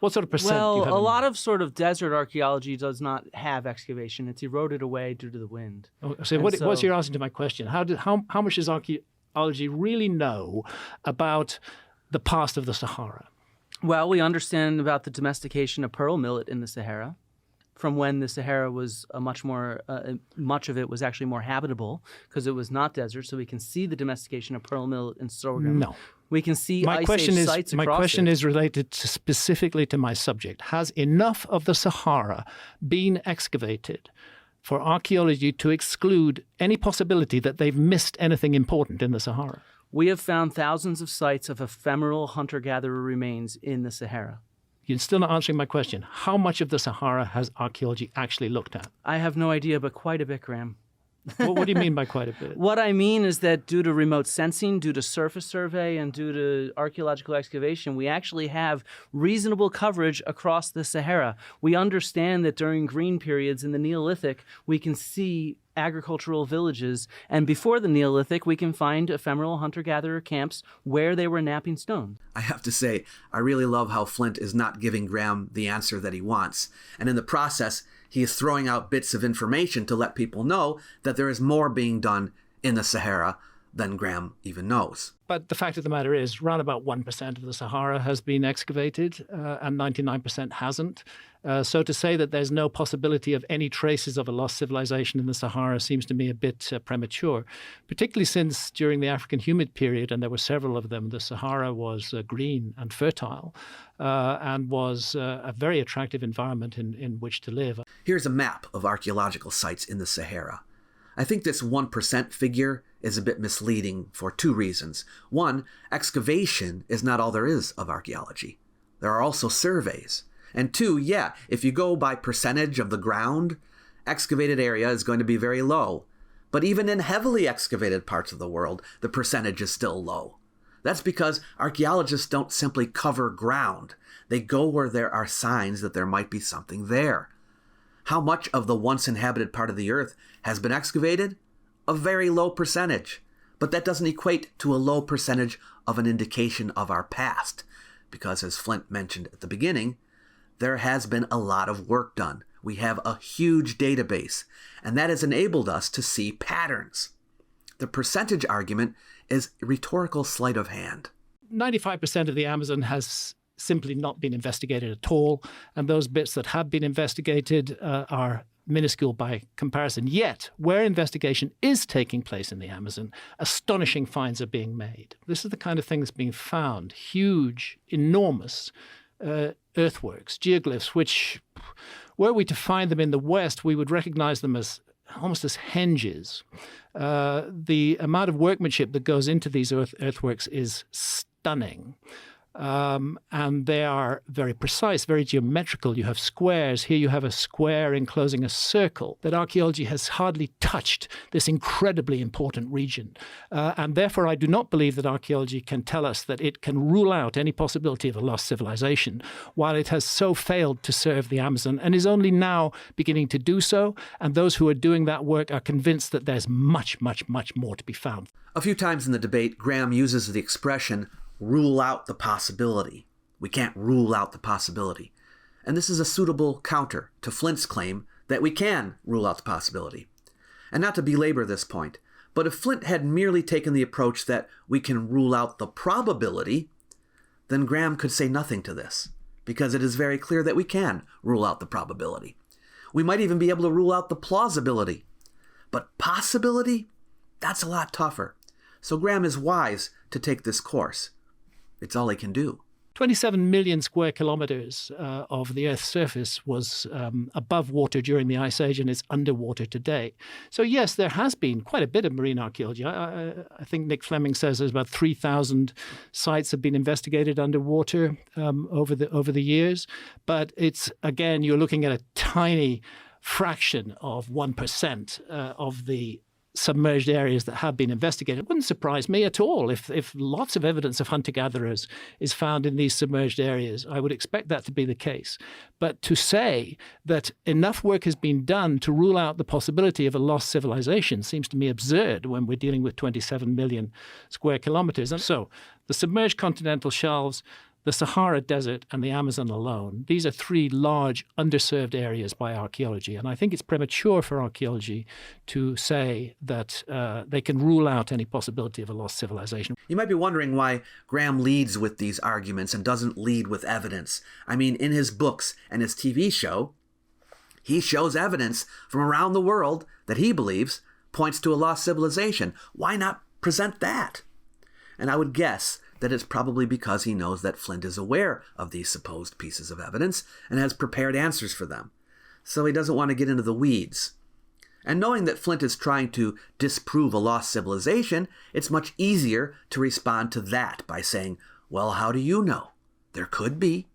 What sort of percent do you have? Well, a lot of sort of desert archaeology does not have excavation. It's eroded away due to the wind. So what's your answer to my question? How much does archaeology really know about the past of the Sahara? Well, we understand about the domestication of pearl millet in the Sahara, from when the Sahara was much of it was actually more habitable because it was not desert. So we can see the domestication of pearl millet and sorghum. No. We can see My Ice question Age is sites my across question it. is related specifically to my subject. Has enough of the Sahara been excavated for archaeology to exclude any possibility that they've missed anything important in the Sahara? We have found thousands of sites of ephemeral hunter-gatherer remains in the Sahara. You're still not answering my question. How much of the Sahara has archaeology actually looked at? I have no idea, but quite a bit, Graham. What do you mean by quite a bit? What I mean is that due to remote sensing, due to surface survey, and due to archaeological excavation, we actually have reasonable coverage across the Sahara. We understand that during green periods in the Neolithic, we can see agricultural villages, and before the Neolithic, we can find ephemeral hunter-gatherer camps where they were napping stone. I have to say, I really love how Flint is not giving Graham the answer that he wants, and in the process, he is throwing out bits of information to let people know that there is more being done in the Sahara than Graham even knows. But the fact of the matter is, around about 1% of the Sahara has been excavated, and 99% hasn't. So to say that there's no possibility of any traces of a lost civilization in the Sahara seems to me a bit premature, particularly since during the African humid period, and there were several of them, the Sahara was green and fertile and was a very attractive environment in which to live. Here's a map of archaeological sites in the Sahara. I think this 1% figure is a bit misleading for two reasons. One, excavation is not all there is of archaeology. There are also surveys. And two, yeah, if you go by percentage of the ground, excavated area is going to be very low. But even in heavily excavated parts of the world, the percentage is still low. That's because archaeologists don't simply cover ground. They go where there are signs that there might be something there. How much of the once inhabited part of the earth has been excavated? A very low percentage. But that doesn't equate to a low percentage of an indication of our past. Because as Flint mentioned at the beginning, there has been a lot of work done. We have a huge database, and that has enabled us to see patterns. The percentage argument is a rhetorical sleight of hand. 95% of the Amazon has simply not been investigated at all, and those bits that have been investigated are minuscule by comparison. Yet, where investigation is taking place in the Amazon, astonishing finds are being made. This is the kind of thing that's being found. Huge, enormous earthworks, geoglyphs, which, were we to find them in the West, we would recognize them as almost as henges. The amount of workmanship that goes into these earthworks is stunning. and they are very precise, very geometrical. You have squares. Here you have a square enclosing a circle. That archaeology has hardly touched this incredibly important region. And therefore, I do not believe that archaeology can tell us that it can rule out any possibility of a lost civilization, while it has so failed to serve the Amazon and is only now beginning to do so. And those who are doing that work are convinced that there's much, much, much more to be found. A few times in the debate, Graham uses the expression, rule out the possibility. We can't rule out the possibility. And this is a suitable counter to Flint's claim that we can rule out the possibility. And not to belabor this point, but if Flint had merely taken the approach that we can rule out the probability, then Graham could say nothing to this, because it is very clear that we can rule out the probability. We might even be able to rule out the plausibility. But possibility? That's a lot tougher. So Graham is wise to take this course. It's all he can do. 27 million square kilometers of the Earth's surface was above water during the Ice Age and is underwater today. So yes, there has been quite a bit of marine archaeology. I think Nick Fleming says there's about 3,000 sites have been investigated underwater over the years. But it's, again, you're looking at a tiny fraction of 1% of the submerged areas that have been investigated. It wouldn't surprise me at all if lots of evidence of hunter-gatherers is found in these submerged areas. I would expect that to be the case. But to say that enough work has been done to rule out the possibility of a lost civilization seems to me absurd when we're dealing with 27 million square kilometers. And so the submerged continental shelves, the Sahara Desert, and the Amazon alone, these are three large underserved areas by archaeology. And I think it's premature for archaeology to say that they can rule out any possibility of a lost civilization. You might be wondering why Graham leads with these arguments and doesn't lead with evidence. I mean, in his books and his TV show, he shows evidence from around the world that he believes points to a lost civilization. Why not present that? And I would guess that it's probably because he knows that Flint is aware of these supposed pieces of evidence and has prepared answers for them. So he doesn't want to get into the weeds. And knowing that Flint is trying to disprove a lost civilization, it's much easier to respond to that by saying, well, how do you know? There could be.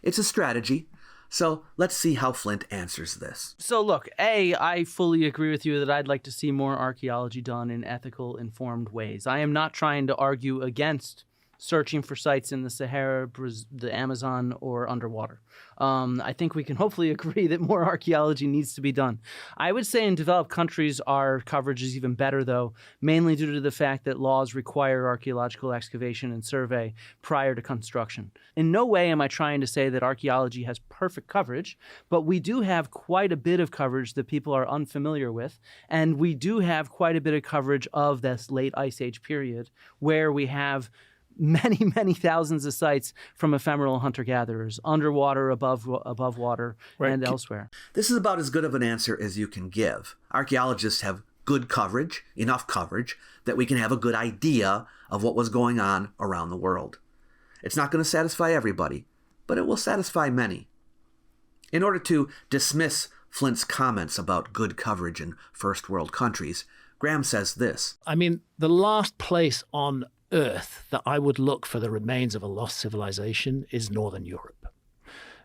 It's a strategy. So let's see how Flint answers this. So look, I fully agree with you that I'd like to see more archaeology done in ethical, informed ways. I am not trying to argue against searching for sites in the Sahara, the Amazon, or underwater. I think we can hopefully agree that more archaeology needs to be done. I would say in developed countries our coverage is even better, though, mainly due to the fact that laws require archaeological excavation and survey prior to construction. In no way am I trying to say that archaeology has perfect coverage, but we do have quite a bit of coverage that people are unfamiliar with, and we do have quite a bit of coverage of this late Ice Age period where we have many, many thousands of sites from ephemeral hunter-gatherers, underwater, above water, right, and elsewhere. This is about as good of an answer as you can give. Archaeologists have good coverage, enough coverage, that we can have a good idea of what was going on around the world. It's not going to satisfy everybody, but it will satisfy many. In order to dismiss Flint's comments about good coverage in first world countries, Graham says this. I mean, the last place on Earth that I would look for the remains of a lost civilization is Northern Europe.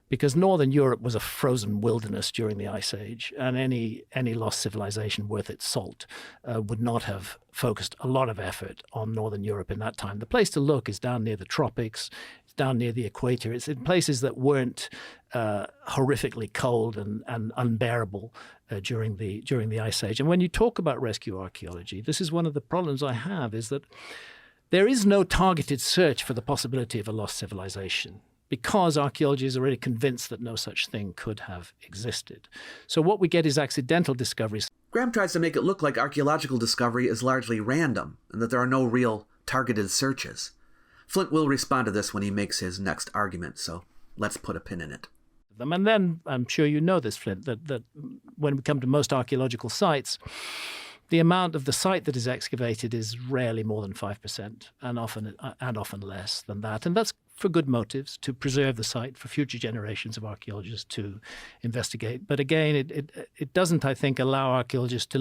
Because Northern Europe was a frozen wilderness during the Ice Age, and any lost civilization worth its salt would not have focused a lot of effort on Northern Europe in that time. The place to look is down near the tropics, it's down near the equator. It's in places that weren't horrifically cold and unbearable during the Ice Age. And when you talk about rescue archaeology, this is one of the problems I have, is that there is no targeted search for the possibility of a lost civilization because archaeology is already convinced that no such thing could have existed. So what we get is accidental discoveries. Graham tries to make it look like archaeological discovery is largely random and that there are no real targeted searches. Flint will respond to this when he makes his next argument, so let's put a pin in it. And then, I'm sure you know this, Flint, that when we come to most archaeological sites, the amount of the site that is excavated is rarely more than 5%, and often less than that. And that's for good motives, to preserve the site for future generations of archaeologists to investigate. But again, it doesn't, I think, allow archaeologists to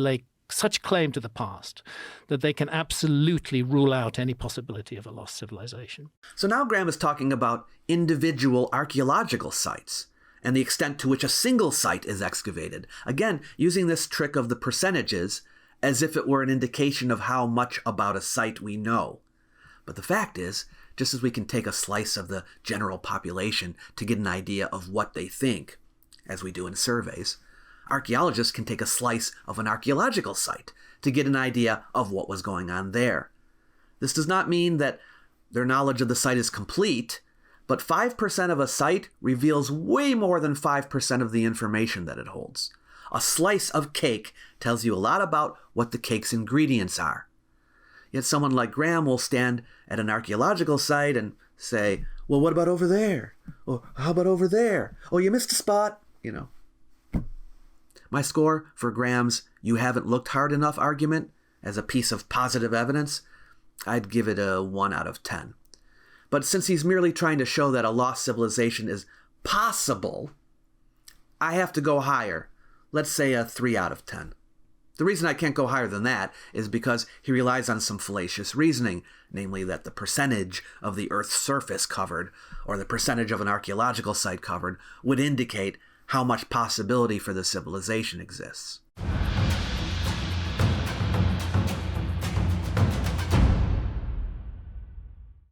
such claim to the past that they can absolutely rule out any possibility of a lost civilization. So now Graham is talking about individual archaeological sites and the extent to which a single site is excavated. Again, using this trick of the percentages as if it were an indication of how much about a site we know. But the fact is, just as we can take a slice of the general population to get an idea of what they think, as we do in surveys, archaeologists can take a slice of an archaeological site to get an idea of what was going on there. This does not mean that their knowledge of the site is complete, but 5% of a site reveals way more than 5% of the information that it holds. A slice of cake tells you a lot about what the cake's ingredients are. Yet someone like Graham will stand at an archaeological site and say, well, what about over there? Or how about over there? Oh, you missed a spot, you know. My score for Graham's "you haven't looked hard enough" argument as a piece of positive evidence, I'd give it a 1 out of 10. But since he's merely trying to show that a lost civilization is possible, I have to go higher. Let's say a 3 out of 10. The reason I can't go higher than that is because he relies on some fallacious reasoning, namely that the percentage of the Earth's surface covered, or the percentage of an archaeological site covered, would indicate how much possibility for the civilization exists.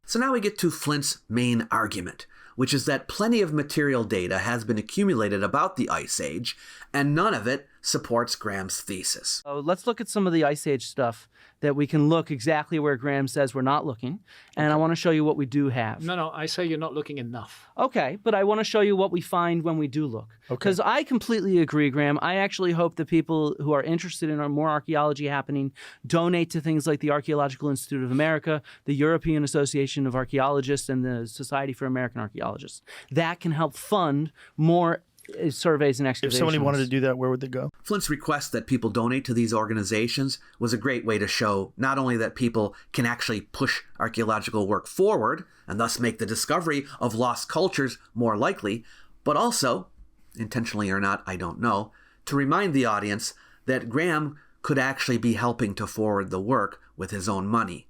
So now we get to Flint's main argument, which is that plenty of material data has been accumulated about the Ice Age, and none of it supports Graham's thesis. Let's look at some of the Ice Age stuff that we can look exactly where Graham says we're not looking. And I want to show you what we do have. No, I say you're not looking enough. Okay, but I want to show you what we find when we do look. Because I completely agree, Graham. I actually hope that people who are interested in more archaeology happening donate to things like the Archaeological Institute of America, the European Association of Archaeologists, and the Society for American Archaeologists. That can help fund more surveys and excavations. If somebody wanted to do that, where would they go? Flint's request that people donate to these organizations was a great way to show not only that people can actually push archaeological work forward and thus make the discovery of lost cultures more likely, but also, intentionally or not, I don't know, to remind the audience that Graham could actually be helping to forward the work with his own money,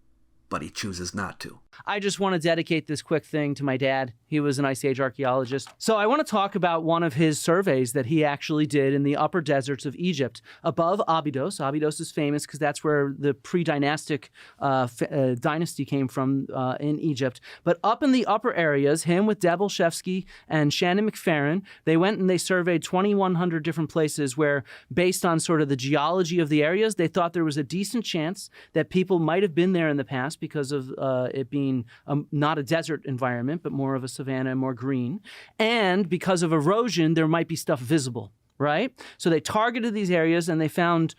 but he chooses not to. I just want to dedicate this quick thing to my dad. He was an Ice Age archaeologist. So I want to talk about one of his surveys that he actually did in the upper deserts of Egypt, above Abydos. Abydos is famous because that's where the pre-dynastic dynasty came from in Egypt. But up in the upper areas, him with Deb Olszewski and Shannon McFerrin, they went and they surveyed 2,100 different places where, based on sort of the geology of the areas, they thought there was a decent chance that people might have been there in the past because of it being not a desert environment, but more of a savanna and more green. And because of erosion, there might be stuff visible, right? So they targeted these areas and they found,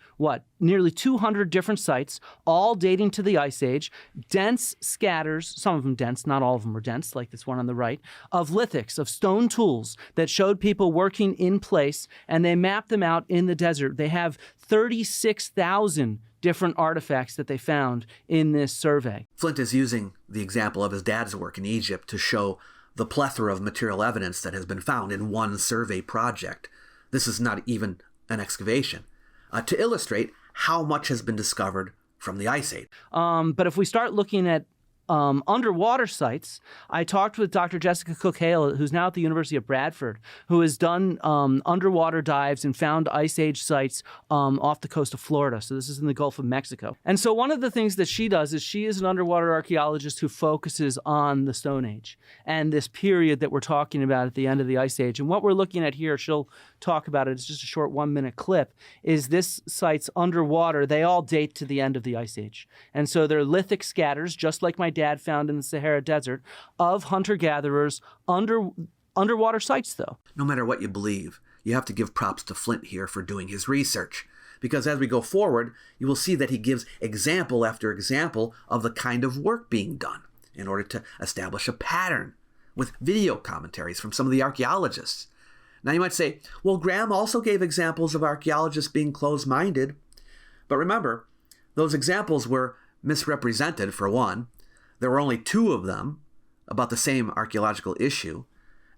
nearly 200 different sites, all dating to the Ice Age, dense scatters, some of them dense, not all of them were dense, like this one on the right, of lithics, of stone tools that showed people working in place, and they mapped them out in the desert. They have 36,000 different artifacts that they found in this survey. Flint is using the example of his dad's work in Egypt to show the plethora of material evidence that has been found in one survey project. This is not even an excavation. To illustrate how much has been discovered from the Ice Age. But if we start looking at underwater sites, I talked with Dr. Jessica Cook-Hale, who's now at the University of Bradford, who has done underwater dives and found Ice Age sites off the coast of Florida. So this is in the Gulf of Mexico. And so one of the things that she does is she is an underwater archaeologist who focuses on the Stone Age and this period that we're talking about at the end of the Ice Age. And what we're looking at here, she'll talk about it, it's just a short 1-minute clip, is this site's underwater. They all date to the end of the Ice Age. And so they're lithic scatters, just like my dad found in the Sahara Desert, of hunter-gatherers underwater sites, though. No matter what you believe, you have to give props to Flint here for doing his research. Because as we go forward, you will see that he gives example after example of the kind of work being done in order to establish a pattern with video commentaries from some of the archaeologists. Now you might say, well, Graham also gave examples of archaeologists being closed-minded. But remember, those examples were misrepresented, for one. There were only 2 of them about the same archaeological issue.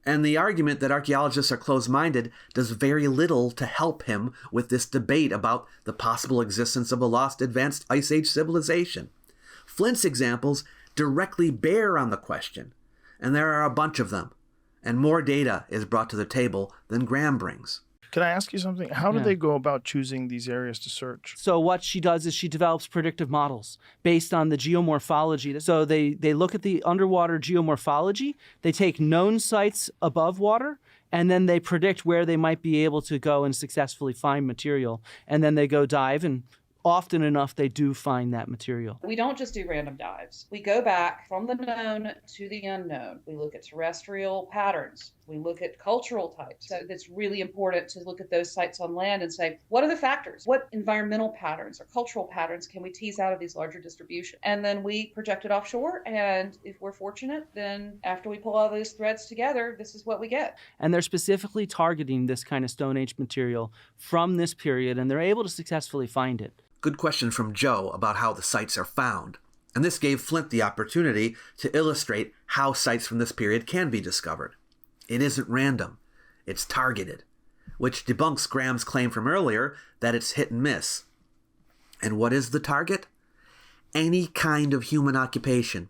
And the argument that archaeologists are closed-minded does very little to help him with this debate about the possible existence of a lost advanced Ice Age civilization. Flint's examples directly bear on the question, and there are a bunch of them, and more data is brought to the table than Graham brings. Can I ask you something? How do they go about choosing these areas to search? So what she does is she develops predictive models based on the geomorphology. So they look at the underwater geomorphology, they take known sites above water, and then they predict where they might be able to go and successfully find material. And then they go dive, and often enough they do find that material. We don't just do random dives. We go back from the known to the unknown. We look at terrestrial patterns. We look at cultural types. So it's really important to look at those sites on land and say, what are the factors? What environmental patterns or cultural patterns can we tease out of these larger distributions? And then we project it offshore. And if we're fortunate, then after we pull all those threads together, this is what we get. And they're specifically targeting this kind of Stone Age material from this period, and they're able to successfully find it. Good question from Joe about how the sites are found. And this gave Flint the opportunity to illustrate how sites from this period can be discovered. It isn't random, it's targeted, which debunks Graham's claim from earlier that it's hit and miss. And what is the target? Any kind of human occupation,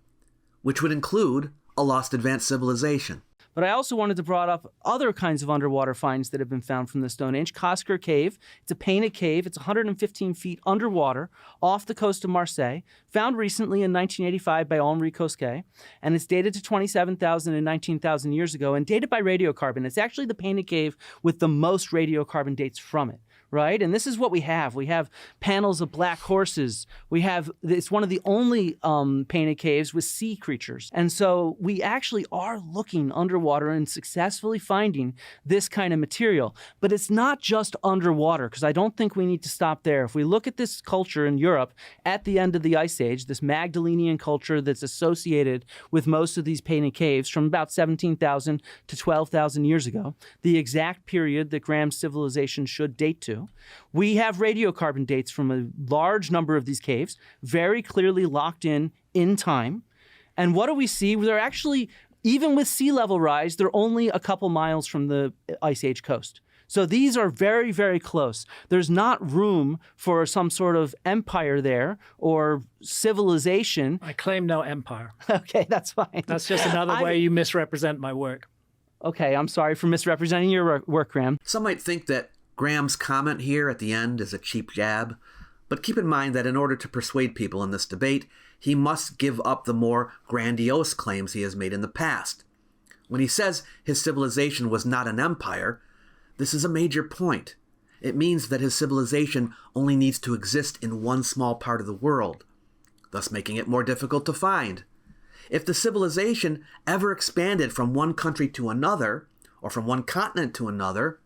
which would include a lost advanced civilization. But I also wanted to bring up other kinds of underwater finds that have been found from the Stone Age. Kosker Cave, it's a painted cave. It's 115 feet underwater off the coast of Marseille, found recently in 1985 by Henri Cosquet, and it's dated to 27,000 and 19,000 years ago and dated by radiocarbon. It's actually the painted cave with the most radiocarbon dates from it. Right? And this is what we have. We have panels of black horses. It's one of the only painted caves with sea creatures. And so we actually are looking underwater and successfully finding this kind of material. But it's not just underwater, because I don't think we need to stop there. If we look at this culture in Europe at the end of the Ice Age, this Magdalenian culture that's associated with most of these painted caves from about 17,000 to 12,000 years ago, the exact period that Graham's civilization should date to, we have radiocarbon dates from a large number of these caves, very clearly locked in time. And what do we see? They're actually, even with sea level rise, they're only a couple miles from the Ice Age coast. So these are very, very close. There's not room for some sort of empire there or civilization. I claim no empire. Okay, that's fine. That's just another way you misrepresent my work. Okay, I'm sorry for misrepresenting your work, Graham. Some might think that Graham's comment here at the end is a cheap jab, but keep in mind that in order to persuade people in this debate, he must give up the more grandiose claims he has made in the past. When he says his civilization was not an empire, this is a major point. It means that his civilization only needs to exist in one small part of the world, thus making it more difficult to find. If the civilization ever expanded from one country to another, or from one continent to another,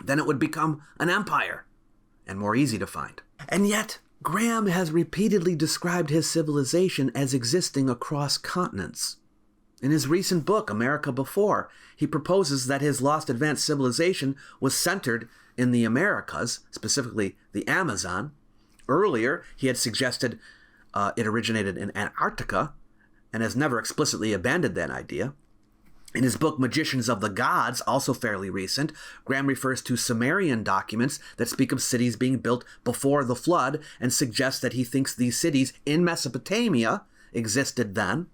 then it would become an empire, and more easy to find. And yet, Graham has repeatedly described his civilization as existing across continents. In his recent book, America Before, he proposes that his lost advanced civilization was centered in the Americas, specifically the Amazon. Earlier, he had suggested it originated in Antarctica, and has never explicitly abandoned that idea. In his book, Magicians of the Gods, also fairly recent, Graham refers to Sumerian documents that speak of cities being built before the flood and suggests that he thinks these cities in Mesopotamia existed then.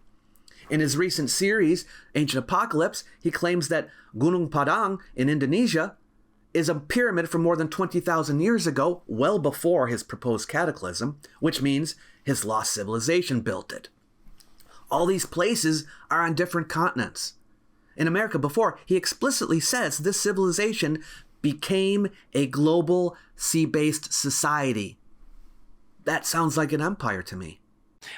In his recent series, Ancient Apocalypse, he claims that Gunung Padang in Indonesia is a pyramid from more than 20,000 years ago, well before his proposed cataclysm, which means his lost civilization built it. All these places are on different continents. In America Before, he explicitly says this civilization became a global sea-based society. That sounds like an empire to me.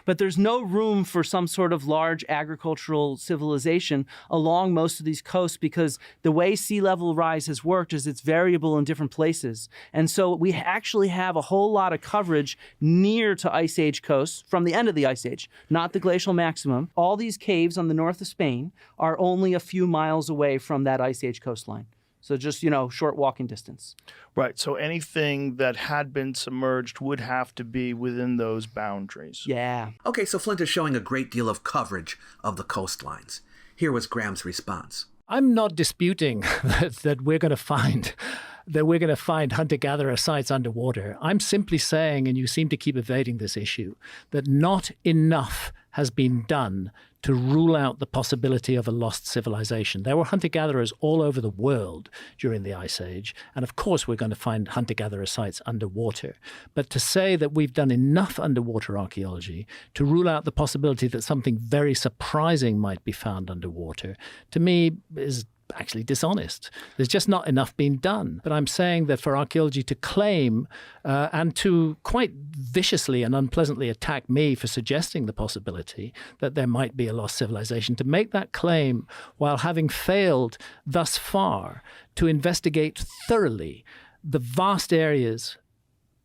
But there's no room for some sort of large agricultural civilization along most of these coasts, because the way sea level rise has worked is it's variable in different places. And so we actually have a whole lot of coverage near to Ice Age coasts from the end of the Ice Age, not the glacial maximum. All these caves on the north of Spain are only a few miles away from that Ice Age coastline. So just, short walking distance. Right. So anything that had been submerged would have to be within those boundaries. Yeah. Okay, so Flint is showing a great deal of coverage of the coastlines. Here was Graham's response. I'm not disputing that we're going to find hunter-gatherer sites underwater. I'm simply saying, and you seem to keep evading this issue, that not enough has been done to rule out the possibility of a lost civilization. There were hunter-gatherers all over the world during the Ice Age, and of course we're going to find hunter-gatherer sites underwater. But to say that we've done enough underwater archaeology to rule out the possibility that something very surprising might be found underwater, to me is actually dishonest. There's just not enough being done. But I'm saying that for archaeology to claim and to quite viciously and unpleasantly attack me for suggesting the possibility that there might be a lost civilization, to make that claim while having failed thus far to investigate thoroughly the vast areas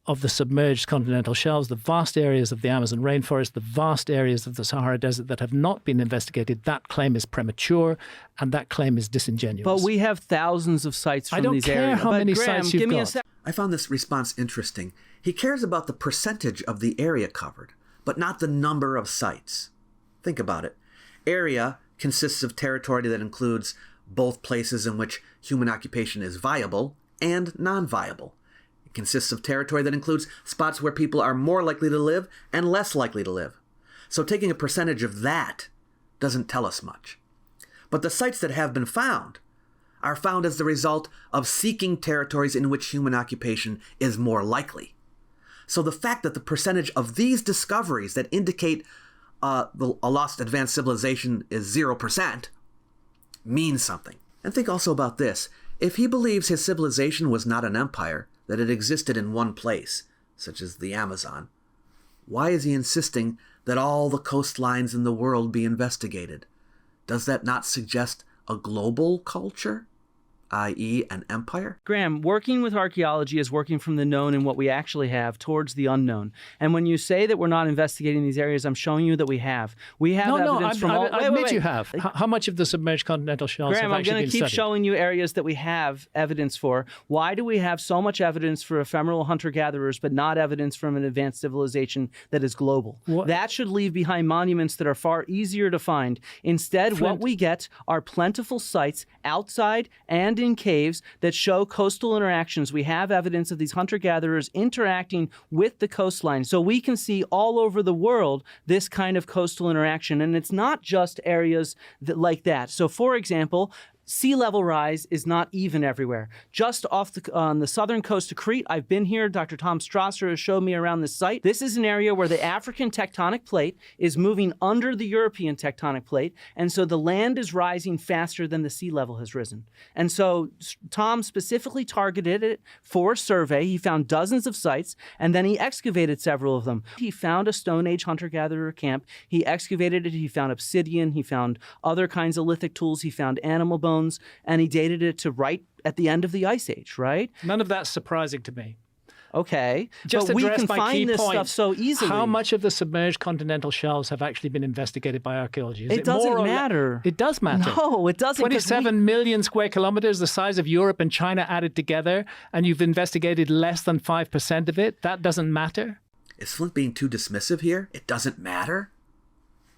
of the submerged continental shelves, the vast areas of the Amazon rainforest, the vast areas of the Sahara Desert that have not been investigated, that claim is premature and that claim is disingenuous. But we have thousands of sites from these areas. I don't care how many Graham, sites you've got. I found this response interesting. He cares about the percentage of the area covered, but not the number of sites. Think about it. Area consists of territory that includes both places in which human occupation is viable and non-viable. Consists of territory that includes spots where people are more likely to live and less likely to live. So taking a percentage of that doesn't tell us much. But the sites that have been found are found as the result of seeking territories in which human occupation is more likely. So the fact that the percentage of these discoveries that indicate a lost advanced civilization is 0% means something. And think also about this. If he believes his civilization was not an empire, that it existed in one place, such as the Amazon, why is he insisting that all the coastlines in the world be investigated? Does that not suggest a global culture, i.e. an empire? Graham, working with archaeology is working from the known and what we actually have towards the unknown. And when you say that we're not investigating these areas, I'm showing you that we have. We have evidence from all... I admit you have. How much of the submerged continental shelves Graham, have actually been I'm going to keep studied? showing you areas that we have evidence for. Why do we have so much evidence for ephemeral hunter-gatherers, but not evidence from an advanced civilization that is global? That should leave behind monuments that are far easier to find. Instead, what we get are plentiful sites outside and in caves that show coastal interactions. We have evidence of these hunter-gatherers interacting with the coastline. So we can see all over the world this kind of coastal interaction. And it's not just areas like that. So for example, sea level rise is not even everywhere. Just on the southern coast of Crete, I've been here. Dr. Tom Strasser has showed me around this site. This is an area where the African tectonic plate is moving under the European tectonic plate, and so the land is rising faster than the sea level has risen. And so Tom specifically targeted it for a survey. He found dozens of sites, and then he excavated several of them. He found a Stone Age hunter-gatherer camp. He excavated it. He found obsidian. He found other kinds of lithic tools. He found animal bones. And he dated it to right at the end of the Ice Age, right? None of that's surprising to me. Okay, Just but we address can my find key this point. stuff so easily. How much of the submerged continental shelves have actually been investigated by archaeology? It doesn't matter. It does matter. No, it doesn't. 27 million square kilometers, the size of Europe and China added together, and you've investigated less than 5% of it. That doesn't matter. Is Flint being too dismissive here? It doesn't matter?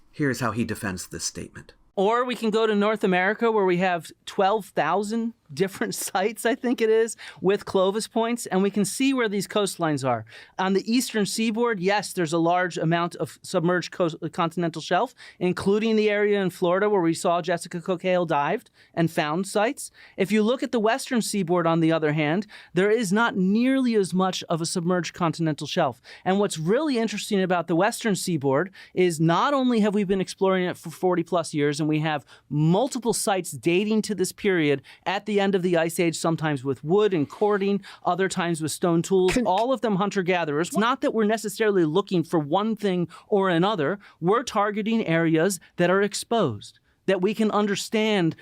Here's how he defends this statement. Or we can go to North America where we have 12,000 different sites, I think it is, with Clovis points, and we can see where these coastlines are. On the eastern seaboard, yes, there's a large amount of submerged continental shelf, including the area in Florida where we saw Jessica Coquelle dived and found sites. If you look at the western seaboard, on the other hand, there is not nearly as much of a submerged continental shelf. And what's really interesting about the western seaboard is not only have we been exploring it for 40 plus years, and we have multiple sites dating to this period at the end of the Ice Age, sometimes with wood and cording, other times with stone tools, all of them hunter-gatherers. It's not that we're necessarily looking for one thing or another. We're targeting areas that are exposed, that we can understand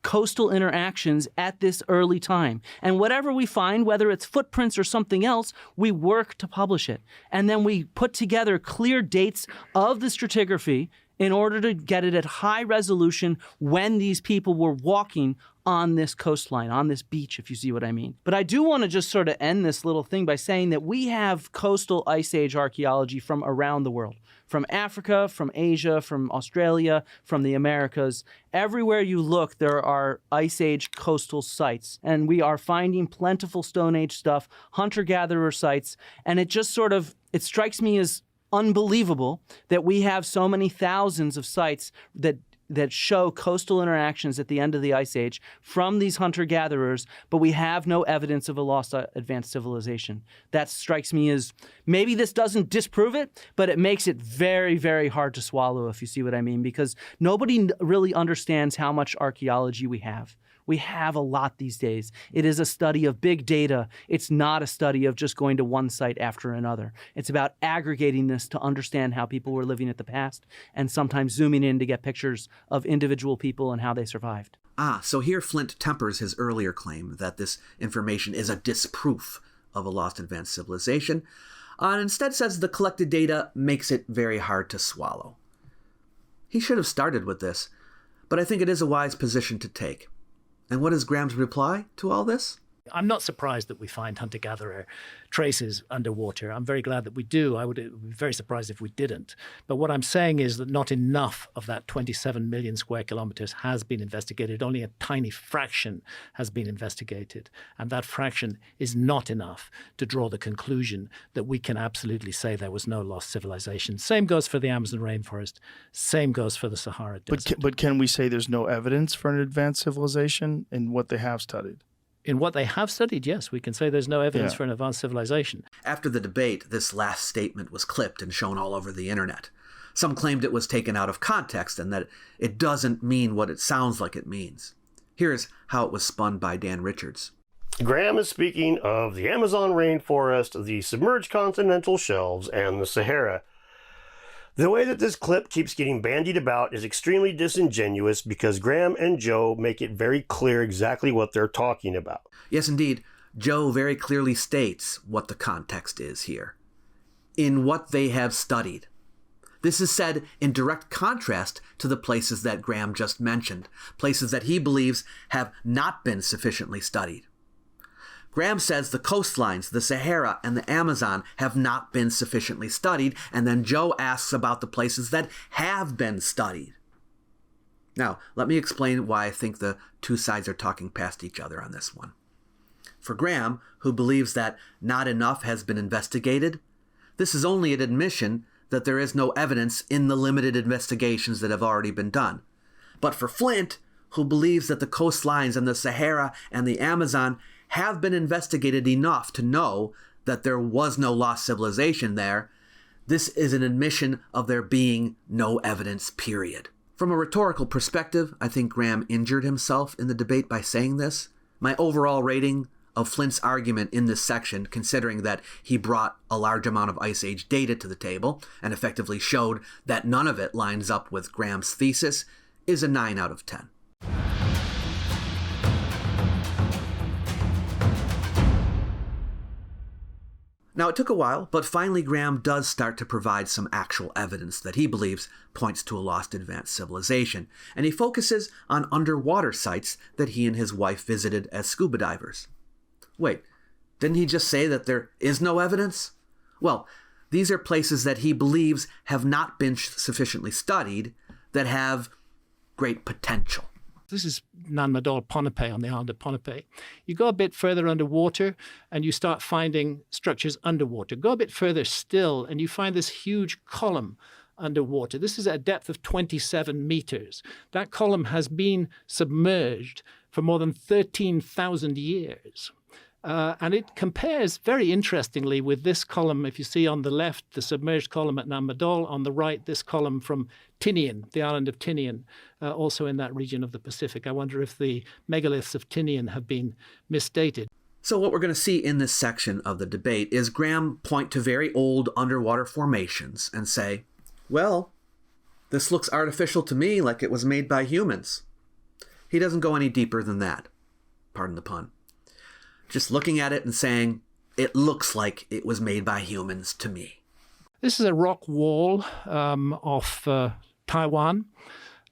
coastal interactions at this early time. And whatever we find, whether it's footprints or something else, we work to publish it. And then we put together clear dates of the stratigraphy in order to get it at high resolution when these people were walking on this coastline, on this beach, if you see what I mean. But I do want to just sort of end this little thing by saying that we have coastal Ice Age archaeology from around the world, from Africa, from Asia, from Australia, from the Americas. Everywhere you look, there are Ice Age coastal sites, and we are finding plentiful Stone Age stuff, hunter-gatherer sites, and it just sort of, it strikes me as unbelievable that we have so many thousands of sites that show coastal interactions at the end of the Ice Age from these hunter-gatherers, but we have no evidence of a lost advanced civilization. That strikes me as, maybe this doesn't disprove it, but it makes it very, very hard to swallow, if you see what I mean, because nobody really understands how much archaeology we have. We have a lot these days. It is a study of big data. It's not a study of just going to one site after another. It's about aggregating this to understand how people were living at the past, and sometimes zooming in to get pictures of individual people and how they survived. So here Flint tempers his earlier claim that this information is a disproof of a lost advanced civilization, and instead says the collected data makes it very hard to swallow. He should have started with this, but I think it is a wise position to take. And what is Graham's reply to all this? I'm not surprised that we find hunter-gatherer traces underwater. I'm very glad that we do. I would be very surprised if we didn't. But what I'm saying is that not enough of that 27 million square kilometers has been investigated. Only a tiny fraction has been investigated. And that fraction is not enough to draw the conclusion that we can absolutely say there was no lost civilization. Same goes for the Amazon rainforest. Same goes for the Sahara Desert. But can we say there's no evidence for an advanced civilization in what they have studied? In what they have studied, yes, we can say there's no evidence for an advanced civilization. After the debate, this last statement was clipped and shown all over the internet. Some claimed it was taken out of context and that it doesn't mean what it sounds like it means. Here's how it was spun by Dan Richards. Graham is speaking of the Amazon rainforest, the submerged continental shelves, and the Sahara. The way that this clip keeps getting bandied about is extremely disingenuous because Graham and Joe make it very clear exactly what they're talking about. Yes, indeed. Joe very clearly states what the context is here. In what they have studied. This is said in direct contrast to the places that Graham just mentioned, places that he believes have not been sufficiently studied. Graham says the coastlines, the Sahara, and the Amazon have not been sufficiently studied, and then Joe asks about the places that have been studied. Now, let me explain why I think the two sides are talking past each other on this one. For Graham, who believes that not enough has been investigated, this is only an admission that there is no evidence in the limited investigations that have already been done. But for Flint, who believes that the coastlines and the Sahara and the Amazon have been investigated enough to know that there was no lost civilization there, this is an admission of there being no evidence, period. From a rhetorical perspective, I think Graham injured himself in the debate by saying this. My overall rating of Flint's argument in this section, considering that he brought a large amount of Ice Age data to the table and effectively showed that none of it lines up with Graham's thesis, is a 9 out of 10. Now, it took a while, but finally Graham does start to provide some actual evidence that he believes points to a lost advanced civilization, and he focuses on underwater sites that he and his wife visited as scuba divers. Wait, didn't he just say that there is no evidence? Well, these are places that he believes have not been sufficiently studied that have great potential. This is Nan Madol Ponape on the island of Ponape. You go a bit further underwater and you start finding structures underwater. Go a bit further still and you find this huge column underwater. This is at a depth of 27 meters. That column has been submerged for more than 13,000 years. And it compares very interestingly with this column, if you see on the left, the submerged column at Nan Madol, on the right, this column from Tinian, the island of Tinian, also in that region of the Pacific. I wonder if the megaliths of Tinian have been misdated. So what we're going to see in this section of the debate is Graham point to very old underwater formations and say, well, this looks artificial to me, like it was made by humans. He doesn't go any deeper than that. Pardon the pun. Just looking at it and saying, it looks like it was made by humans to me. This is a rock wall off Taiwan.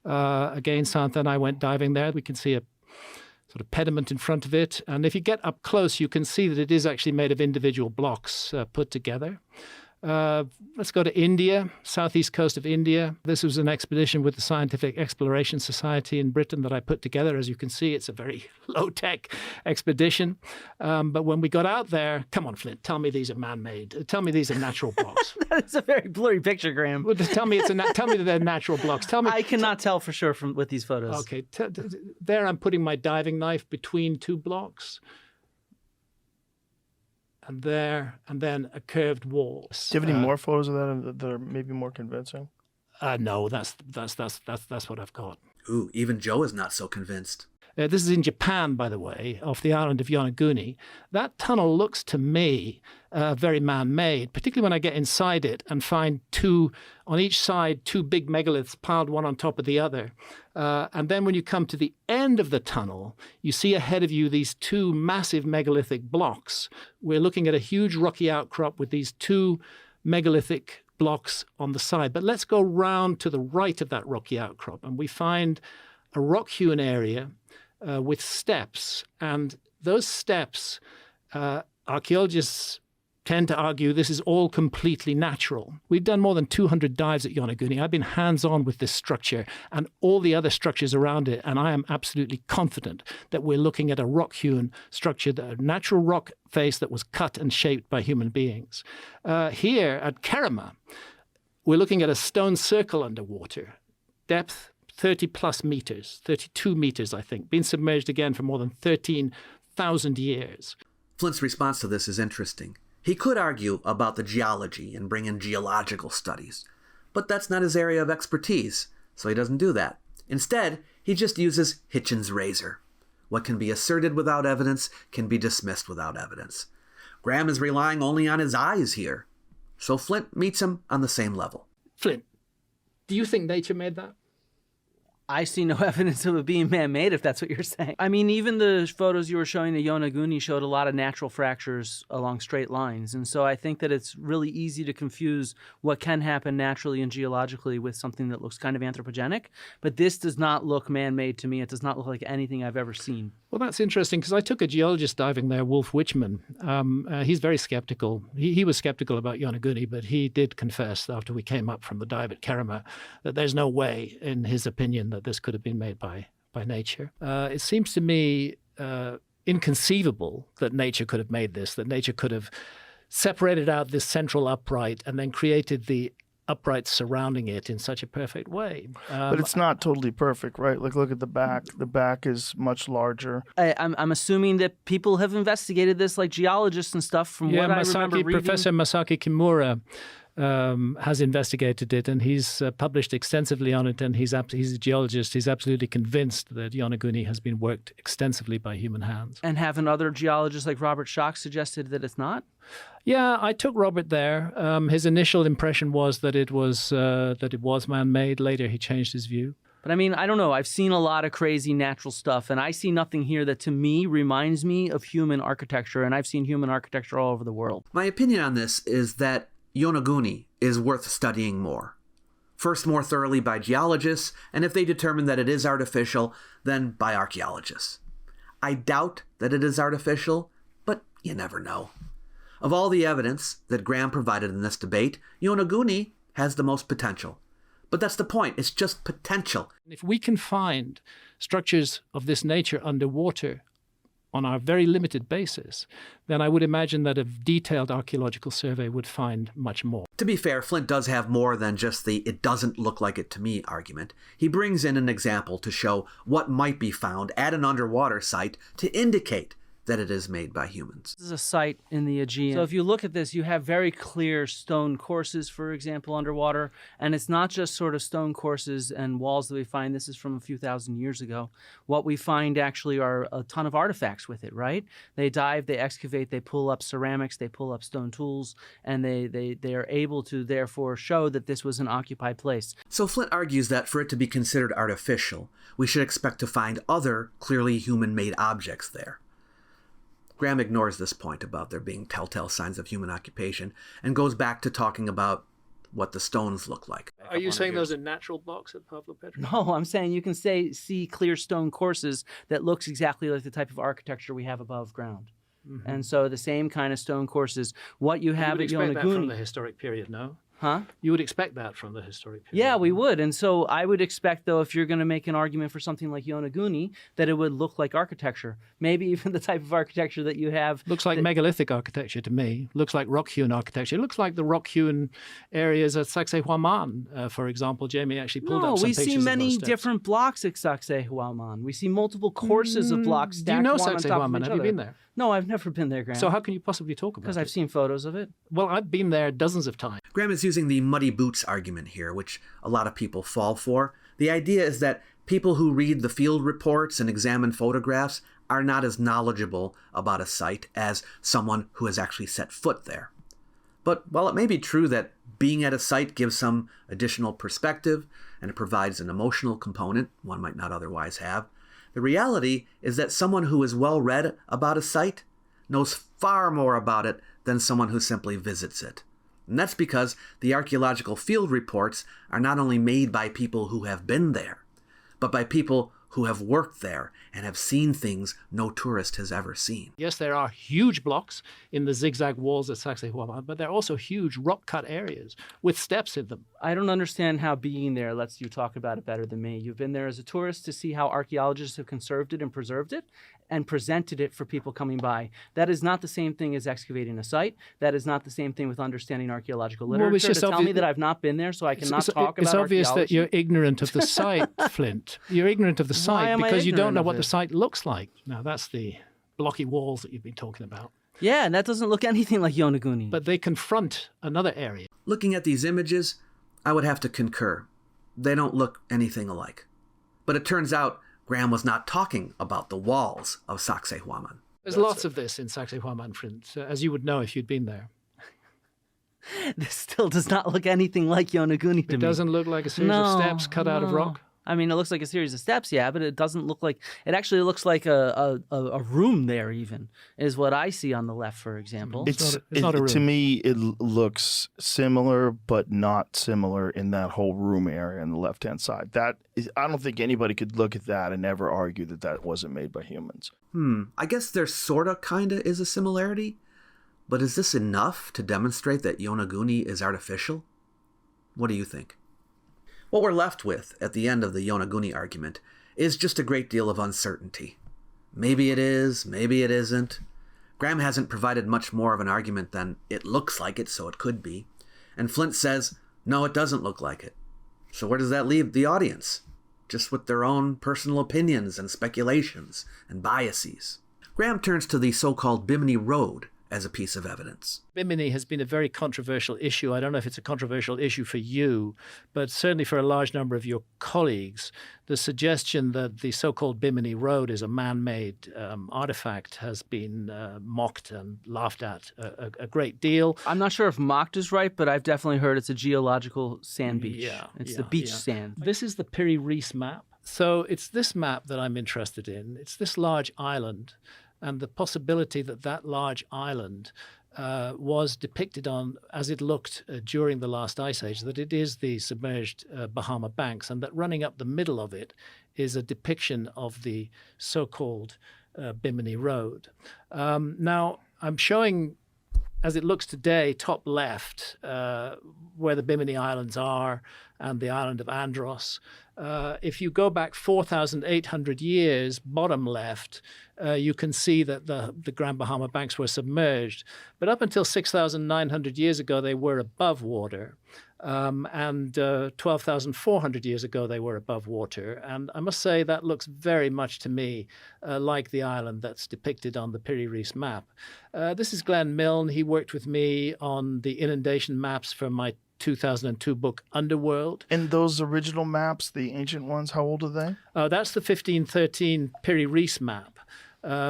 Again, Santha and I went diving there. We can see a sort of pediment in front of it. And if you get up close, you can see that it is actually made of individual blocks put together. Let's go to India, southeast coast of India. This was an expedition with the Scientific Exploration Society in Britain that I put together. As you can see, it's a very low-tech expedition. But when we got out there, come on, Flint, tell me these are man-made. Tell me these are natural blocks. That's a very blurry picture, Graham. Well, just tell me tell me that they're natural blocks. Tell me. I cannot tell for sure with these photos. Okay, there I'm putting my diving knife between two blocks. And there, and then a curved wall. Do you have any more photos of that are maybe more convincing? No, that's what I've got. Ooh, even Joe is not so convinced. This is in Japan, by the way, off the island of Yona Guni. That tunnel looks to me very man-made, particularly when I get inside it and find on each side, two big megaliths piled one on top of the other. And then when you come to the end of the tunnel, you see ahead of you these two massive megalithic blocks. We're looking at a huge rocky outcrop with these two megalithic blocks on the side. But let's go round to the right of that rocky outcrop, and we find a rock-hewn area with steps. And those steps, archaeologists tend to argue this is all completely natural. We've done more than 200 dives at Yona Guni. I've been hands-on with this structure and all the other structures around it, and I am absolutely confident that we're looking at a rock-hewn structure, a natural rock face that was cut and shaped by human beings. Here at Kerema, we're looking at a stone circle underwater, depth 30 plus meters, 32 meters, I think, been submerged again for more than 13,000 years. Flint's response to this is interesting. He could argue about the geology and bring in geological studies, but that's not his area of expertise, so he doesn't do that. Instead, he just uses Hitchens' razor. What can be asserted without evidence can be dismissed without evidence. Graham is relying only on his eyes here, so Flint meets him on the same level. Flint, do you think nature made that? I see no evidence of it being man-made, if that's what you're saying. I mean, even the photos you were showing at Yona Guni showed a lot of natural fractures along straight lines. And so I think that it's really easy to confuse what can happen naturally and geologically with something that looks kind of anthropogenic. But this does not look man-made to me. It does not look like anything I've ever seen. Well, that's interesting, because I took a geologist diving there, Wolf Wichman. He's very skeptical. He was skeptical about Yona Guni, but he did confess after we came up from the dive at Kerema that there's no way, in his opinion, that this could have been made by nature. It seems to me inconceivable that nature could have made this, that nature could have separated out this central upright and then created the uprights surrounding it in such a perfect way. But it's not totally perfect, right? Like, look at the back. The back is much larger. I'm assuming that people have investigated this, like geologists and stuff, from what I remember reading. Professor Masaki Kimura has investigated it, and he's published extensively on it, and he's a geologist. He's absolutely convinced that Yona Guni has been worked extensively by human hands. And haven't other geologists like Robert Schoch suggested that it's not? Yeah, I took Robert there. His initial impression was that it was man-made. Later, he changed his view. But I mean, I don't know. I've seen a lot of crazy natural stuff, and I see nothing here that to me reminds me of human architecture, and I've seen human architecture all over the world. My opinion on this is that Yona Guni is worth studying more. First, more thoroughly by geologists, and if they determine that it is artificial, then by archaeologists. I doubt that it is artificial, but you never know. Of all the evidence that Graham provided in this debate, Yona Guni has the most potential. But that's the point. It's just potential. If we can find structures of this nature underwater on our very limited basis, then I would imagine that a detailed archaeological survey would find much more. To be fair, Flint does have more than just the "it doesn't look like it to me" argument. He brings in an example to show what might be found at an underwater site to indicate that it is made by humans. This is a site in the Aegean. So if you look at this, you have very clear stone courses, for example, underwater. And it's not just sort of stone courses and walls that we find. This is from a few thousand years ago. What we find actually are a ton of artifacts with it, right? They dive, they excavate, they pull up ceramics, they pull up stone tools, and they are able to therefore show that this was an occupied place. So Flint argues that for it to be considered artificial, we should expect to find other clearly human-made objects there. Graham ignores this point about there being telltale signs of human occupation and goes back to talking about what the stones look like. Are you saying those are natural blocks at Pavlo Petra? No, I'm saying you can see clear stone courses that looks exactly like the type of architecture we have above ground. And so the same kind of stone courses, what you have at You would expect that from Yona the Guni. historic period, no? Huh? You would expect that from the historic period. Yeah, we would. And so I would expect, though, if you're going to make an argument for something like Yona Guni, that it would look like architecture. Maybe even the type of architecture that you have. Looks like megalithic architecture to me. Looks like rock-hewn architecture. It looks like the rock-hewn areas at Sacsayhuaman, for example. Jamie actually pulled up some we pictures see of many those steps. different blocks at Sacsayhuaman. We see multiple courses of blocks Do stacked you know one on top of Sacsayhuaman? each Have you other. been there? No, I've never been there, Graham. So how can you possibly talk about it? Because I've seen photos of it. Well, I've been there dozens of times. Graham is using the muddy boots argument here, which a lot of people fall for. The idea is that people who read the field reports and examine photographs are not as knowledgeable about a site as someone who has actually set foot there. But while it may be true that being at a site gives some additional perspective and it provides an emotional component one might not otherwise have, the reality is that someone who is well read about a site knows far more about it than someone who simply visits it. And that's because the archaeological field reports are not only made by people who have been there, but by people who have worked there and have seen things no tourist has ever seen. Yes, there are huge blocks in the zigzag walls at Sacsayhuaman, but there are also huge rock-cut areas with steps in them. I don't understand how being there lets you talk about it better than me. You've been there as a tourist to see how archaeologists have conserved it and preserved it and presented it for people coming by. That is not the same thing as excavating a site. That is not the same thing with understanding archaeological literature. To tell me that I've not been there so I cannot talk about It's obvious archaeology. that you're ignorant of the site, Flint. You're ignorant of the Why site am I because you don't ignorant know of what the it? site looks like. Now, that's the blocky walls that you've been talking about. Yeah, and that doesn't look anything like Yona Guni. But they confront another area. Looking at these images, I would have to concur. They don't look anything alike. But it turns out Graham was not talking about the walls of Sacsayhuaman. There's lots of this in Sacsayhuaman, Flint, as you would know if you'd been there. This still does not look anything like Yona Guni to me. It doesn't look like a series of steps cut out of rock? I mean, it looks like a series of steps, yeah, but it doesn't look like... It actually looks like a room there, even, is what I see on the left, for example. It's not a room. To me, it looks similar, but not similar in that whole room area on the left-hand side. I don't think anybody could look at that and ever argue that that wasn't made by humans. I guess there sorta kinda is a similarity, but is this enough to demonstrate that Yona Guni is artificial? What do you think? What we're left with at the end of the Yona Guni argument is just a great deal of uncertainty. Maybe it is, maybe it isn't. Graham hasn't provided much more of an argument than it looks like it, so it could be. And Flint says, no, it doesn't look like it. So where does that leave the audience? Just with their own personal opinions and speculations and biases. Graham turns to the so-called Bimini Road as a piece of evidence. Bimini has been a very controversial issue. I don't know if it's a controversial issue for you, but certainly for a large number of your colleagues, the suggestion that the so-called Bimini Road is a man-made artifact has been mocked and laughed at a great deal. I'm not sure if mocked is right, but I've definitely heard it's a geological sand beach. It's the beach sand. This is the Piri Reis map. So it's this map that I'm interested in. It's this large island, and the possibility that that large island was depicted on as it looked during the last ice age, that it is the submerged Bahama Banks, and that running up the middle of it is a depiction of the so-called Bimini Road. Now, I'm showing, as it looks today, top left, where the Bimini Islands are and the island of Andros. If you go back 4,800 years, bottom left, you can see that the Grand Bahama Banks were submerged. But up until 6,900 years ago, they were above water. And 12,400 years ago, they were above water. And I must say that looks very much to me like the island that's depicted on the Piri Reis map. This is Glenn Milne. He worked with me on the inundation maps for my 2002 book, Underworld. And those original maps, the ancient ones, how old are they? That's the 1513 Piri Reis map,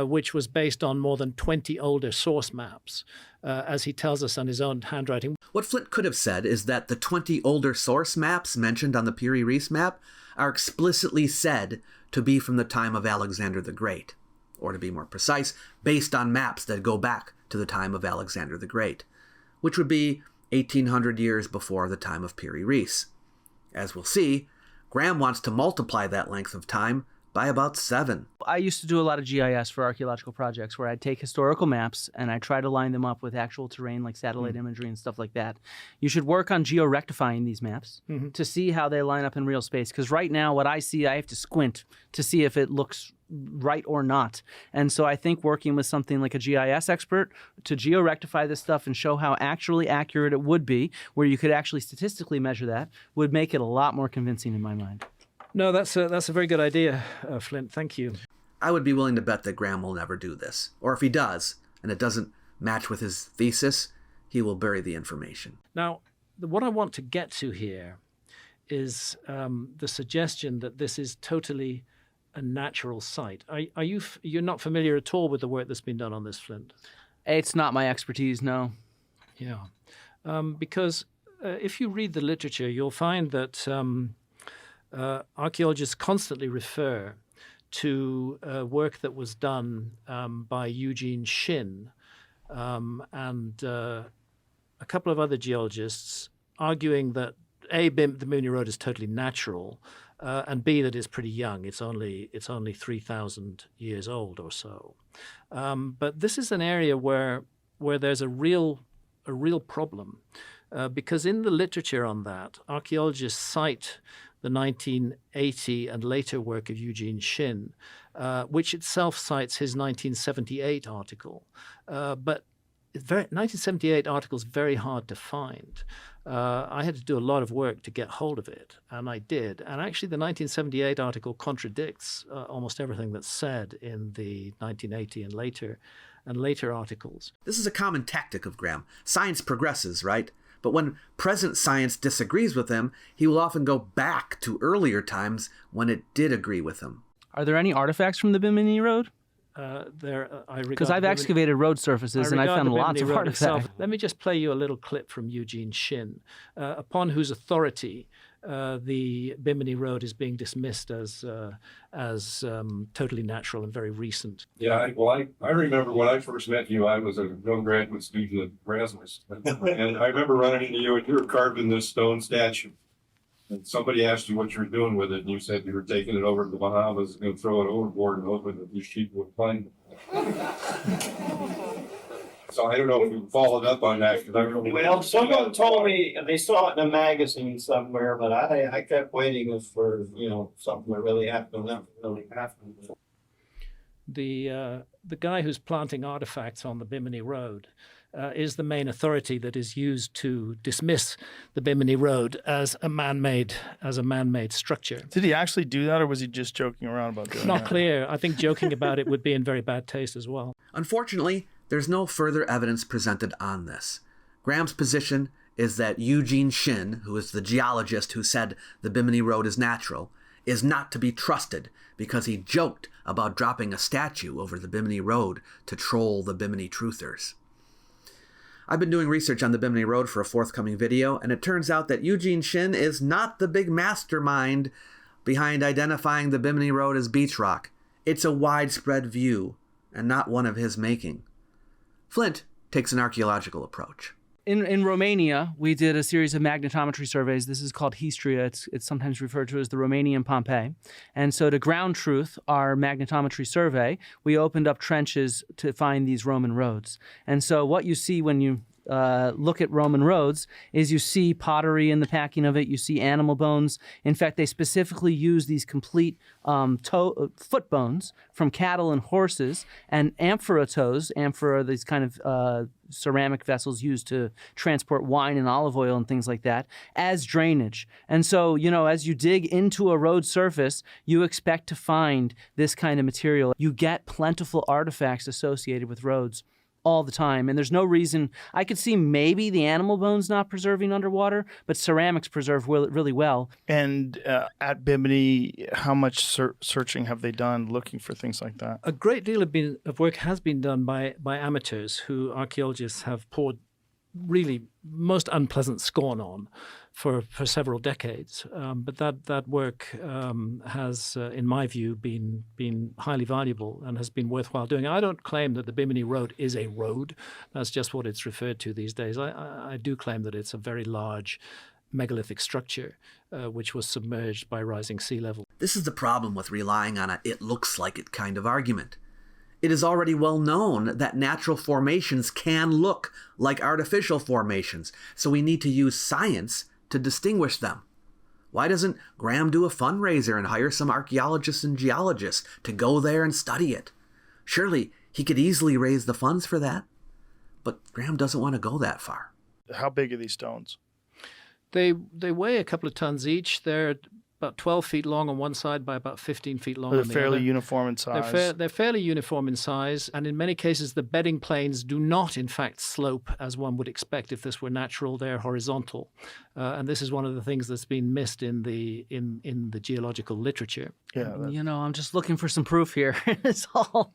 which was based on more than 20 older source maps, as he tells us on his own handwriting. What Flint could have said is that the 20 older source maps mentioned on the Piri Reis map are explicitly said to be from the time of Alexander the Great, or to be more precise, based on maps that go back to the time of Alexander the Great, which would be 1,800 years before the time of Piri Reis. As we'll see, Graham wants to multiply that length of time by about 7. I used to do a lot of GIS for archaeological projects where I'd take historical maps and I'd try to line them up with actual terrain like satellite imagery and stuff like that. You should work on geo-rectifying these maps to see how they line up in real space. Because right now, what I see, I have to squint to see if it looks right or not. And so I think working with something like a GIS expert to geo-rectify this stuff and show how actually accurate it would be, where you could actually statistically measure that, would make it a lot more convincing in my mind. No, that's a very good idea, Flint. Thank you. I would be willing to bet that Graham will never do this. Or if he does, and it doesn't match with his thesis, he will bury the information. Now, what I want to get to here is the suggestion that this is totally a natural site. You're not familiar at all with the work that's been done on this, Flint? It's not my expertise, no. Yeah. Because if you read the literature, you'll find that archaeologists constantly refer to work that was done by Eugene Shinn and a couple of other geologists arguing that A, the Bimini Road is totally natural, and B, that it's pretty young. It's only 3,000 years old or so. But this is an area where there's a real problem because in the literature on that, archaeologists cite the 1980 and later work of Eugene Shinn, which itself cites his 1978 article. But 1978 article is very hard to find. I had to do a lot of work to get hold of it, and I did. And actually, the 1978 article contradicts almost everything that's said in the 1980 and later articles. This is a common tactic of Graham. Science progresses, right? But when present science disagrees with him, he will often go back to earlier times when it did agree with him. Are there any artifacts from the Bimini Road? Because I've excavated road surfaces and I found lots of artifacts. Let me just play you a little clip from Eugene Shinn, upon whose authority the Bimini Road is being dismissed as totally natural and very recent. Yeah, I remember when I first met you, I was a young graduate student at Erasmus. And I remember running into you and you were carving this stone statue. And somebody asked you what you were doing with it, and you said you were taking it over to the Bahamas and going to throw it overboard and hoping that these people would find it. So I don't know if you followed up on that. Well, someone told me they saw it in a magazine somewhere, but I kept waiting for something to really happen. Nothing really happened. The guy who's planting artifacts on the Bimini Road is the main authority that is used to dismiss the Bimini Road as a man-made structure. Did he actually do that, or was he just joking around about doing that? Not clear. I think joking about it would be in very bad taste as well. Unfortunately, there's no further evidence presented on this. Graham's position is that Eugene Shinn, who is the geologist who said the Bimini Road is natural, is not to be trusted because he joked about dropping a statue over the Bimini Road to troll the Bimini truthers. I've been doing research on the Bimini Road for a forthcoming video, and it turns out that Eugene Shinn is not the big mastermind behind identifying the Bimini Road as beach rock. It's a widespread view, and not one of his making. Flint takes an archaeological approach. In Romania, we did a series of magnetometry surveys. This is called Histria. It's sometimes referred to as the Romanian Pompeii. And so to ground truth our magnetometry survey, we opened up trenches to find these Roman roads. And so what you see when you look at Roman roads is you see pottery in the packing of it, you see animal bones. In fact, they specifically use these complete foot bones from cattle and horses, and amphora toes. Amphora are these kind of ceramic vessels used to transport wine and olive oil and things like that as drainage. And so, as you dig into a road surface, you expect to find this kind of material. You get plentiful artifacts associated with roads all the time. And there's no reason, I could see maybe the animal bones not preserving underwater, but ceramics preserve really well. And at Bimini, how much searching have they done looking for things like that? A great deal of work has been done by amateurs who archaeologists have poured really most unpleasant scorn on for several decades. But that work has, in my view, been highly valuable and has been worthwhile doing. I don't claim that the Bimini Road is a road. That's just what it's referred to these days. I do claim that it's a very large megalithic structure, which was submerged by rising sea level. This is the problem with relying on a "it looks like it" kind of argument. It is already well known that natural formations can look like artificial formations, so we need to use science to distinguish them. Why doesn't Graham do a fundraiser and hire some archaeologists and geologists to go there and study it? Surely he could easily raise the funds for that. But Graham doesn't want to go that far. How big are these stones? They weigh a couple of tons each. They're about 12 feet long on one side by about 15 feet long on the other. They're fairly uniform in size. They're fairly uniform in size, and in many cases the bedding planes do not in fact slope as one would expect if this were natural. They're horizontal, and this is one of the things that's been missed in the geological literature. Yeah, I'm just looking for some proof here. It's all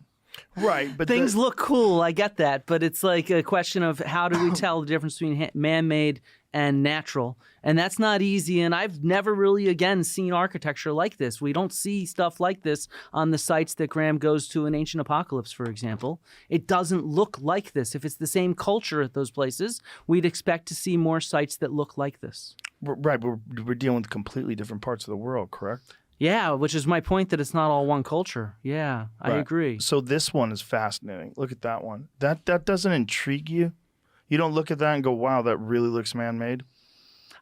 right, but things look cool. I get that, but it's like a question of how do we tell the difference between man-made and natural, and that's not easy. And I've never really, again, seen architecture like this. We don't see stuff like this on the sites that Graham goes to in Ancient Apocalypse, for example. It doesn't look like this. If it's the same culture at those places, we'd expect to see more sites that look like this. Right, but we're dealing with completely different parts of the world, correct? Yeah, which is my point, that it's not all one culture. Yeah, I agree. So this one is fascinating. Look at that one. That doesn't intrigue you? You don't look at that and go, wow, that really looks man-made?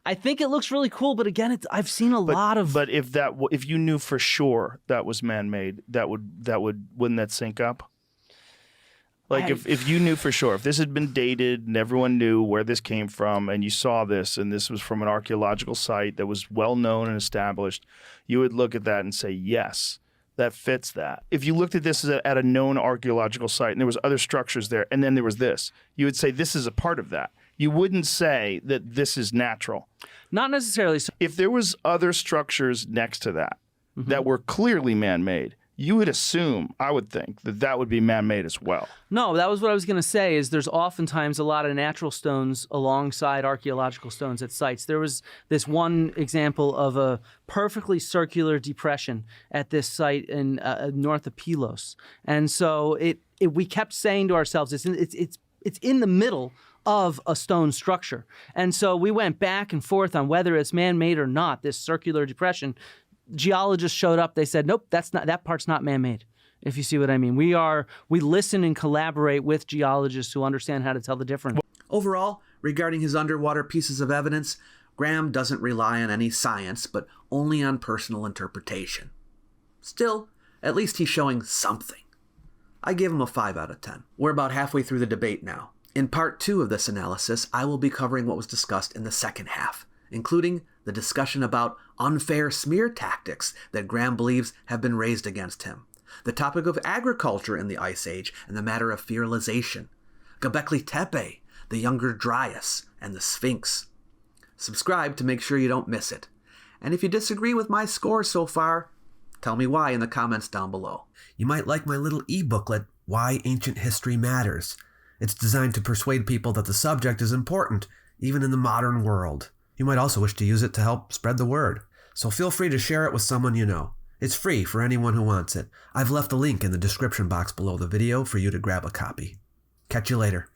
I think it looks really cool, but again, I've seen a lot of. But if you knew for sure that was man-made, wouldn't that sync up? Like if you knew for sure, if this had been dated and everyone knew where this came from, and you saw this and this was from an archaeological site that was well known and established, you would look at that and say, yes, that fits that. If you looked at this at a known archaeological site and there was other structures there and then there was this, you would say this is a part of that. You wouldn't say that this is natural. Not necessarily. If there was other structures next to that that were clearly man-made, you would assume, I would think, that would be man-made as well. No, that was what I was going to say, is there's oftentimes a lot of natural stones alongside archaeological stones at sites. There was this one example of a perfectly circular depression at this site in north of Pylos. And so we kept saying to ourselves, it's in the middle of a stone structure. And so we went back and forth on whether it's man-made or not, this circular depression. Geologists showed up. They said, nope, that part's not man-made, if you see what I mean. We listen and collaborate with geologists who understand how to tell the difference. Overall, regarding his underwater pieces of evidence, Graham doesn't rely on any science, but only on personal interpretation. Still, at least he's showing something. I give him a 5 out of 10. We're about halfway through the debate now. In part 2 of this analysis, I will be covering what was discussed in the second half, including the discussion about unfair smear tactics that Graham believes have been raised against him, the topic of agriculture in the Ice Age and the matter of fertilization, Göbekli Tepe, the Younger Dryas, and the Sphinx. Subscribe to make sure you don't miss it. And if you disagree with my score so far, tell me why in the comments down below. You might like my little e-booklet, Why Ancient History Matters. It's designed to persuade people that the subject is important, even in the modern world. You might also wish to use it to help spread the word, so feel free to share it with someone you know. It's free for anyone who wants it. I've left a link in the description box below the video for you to grab a copy. Catch you later.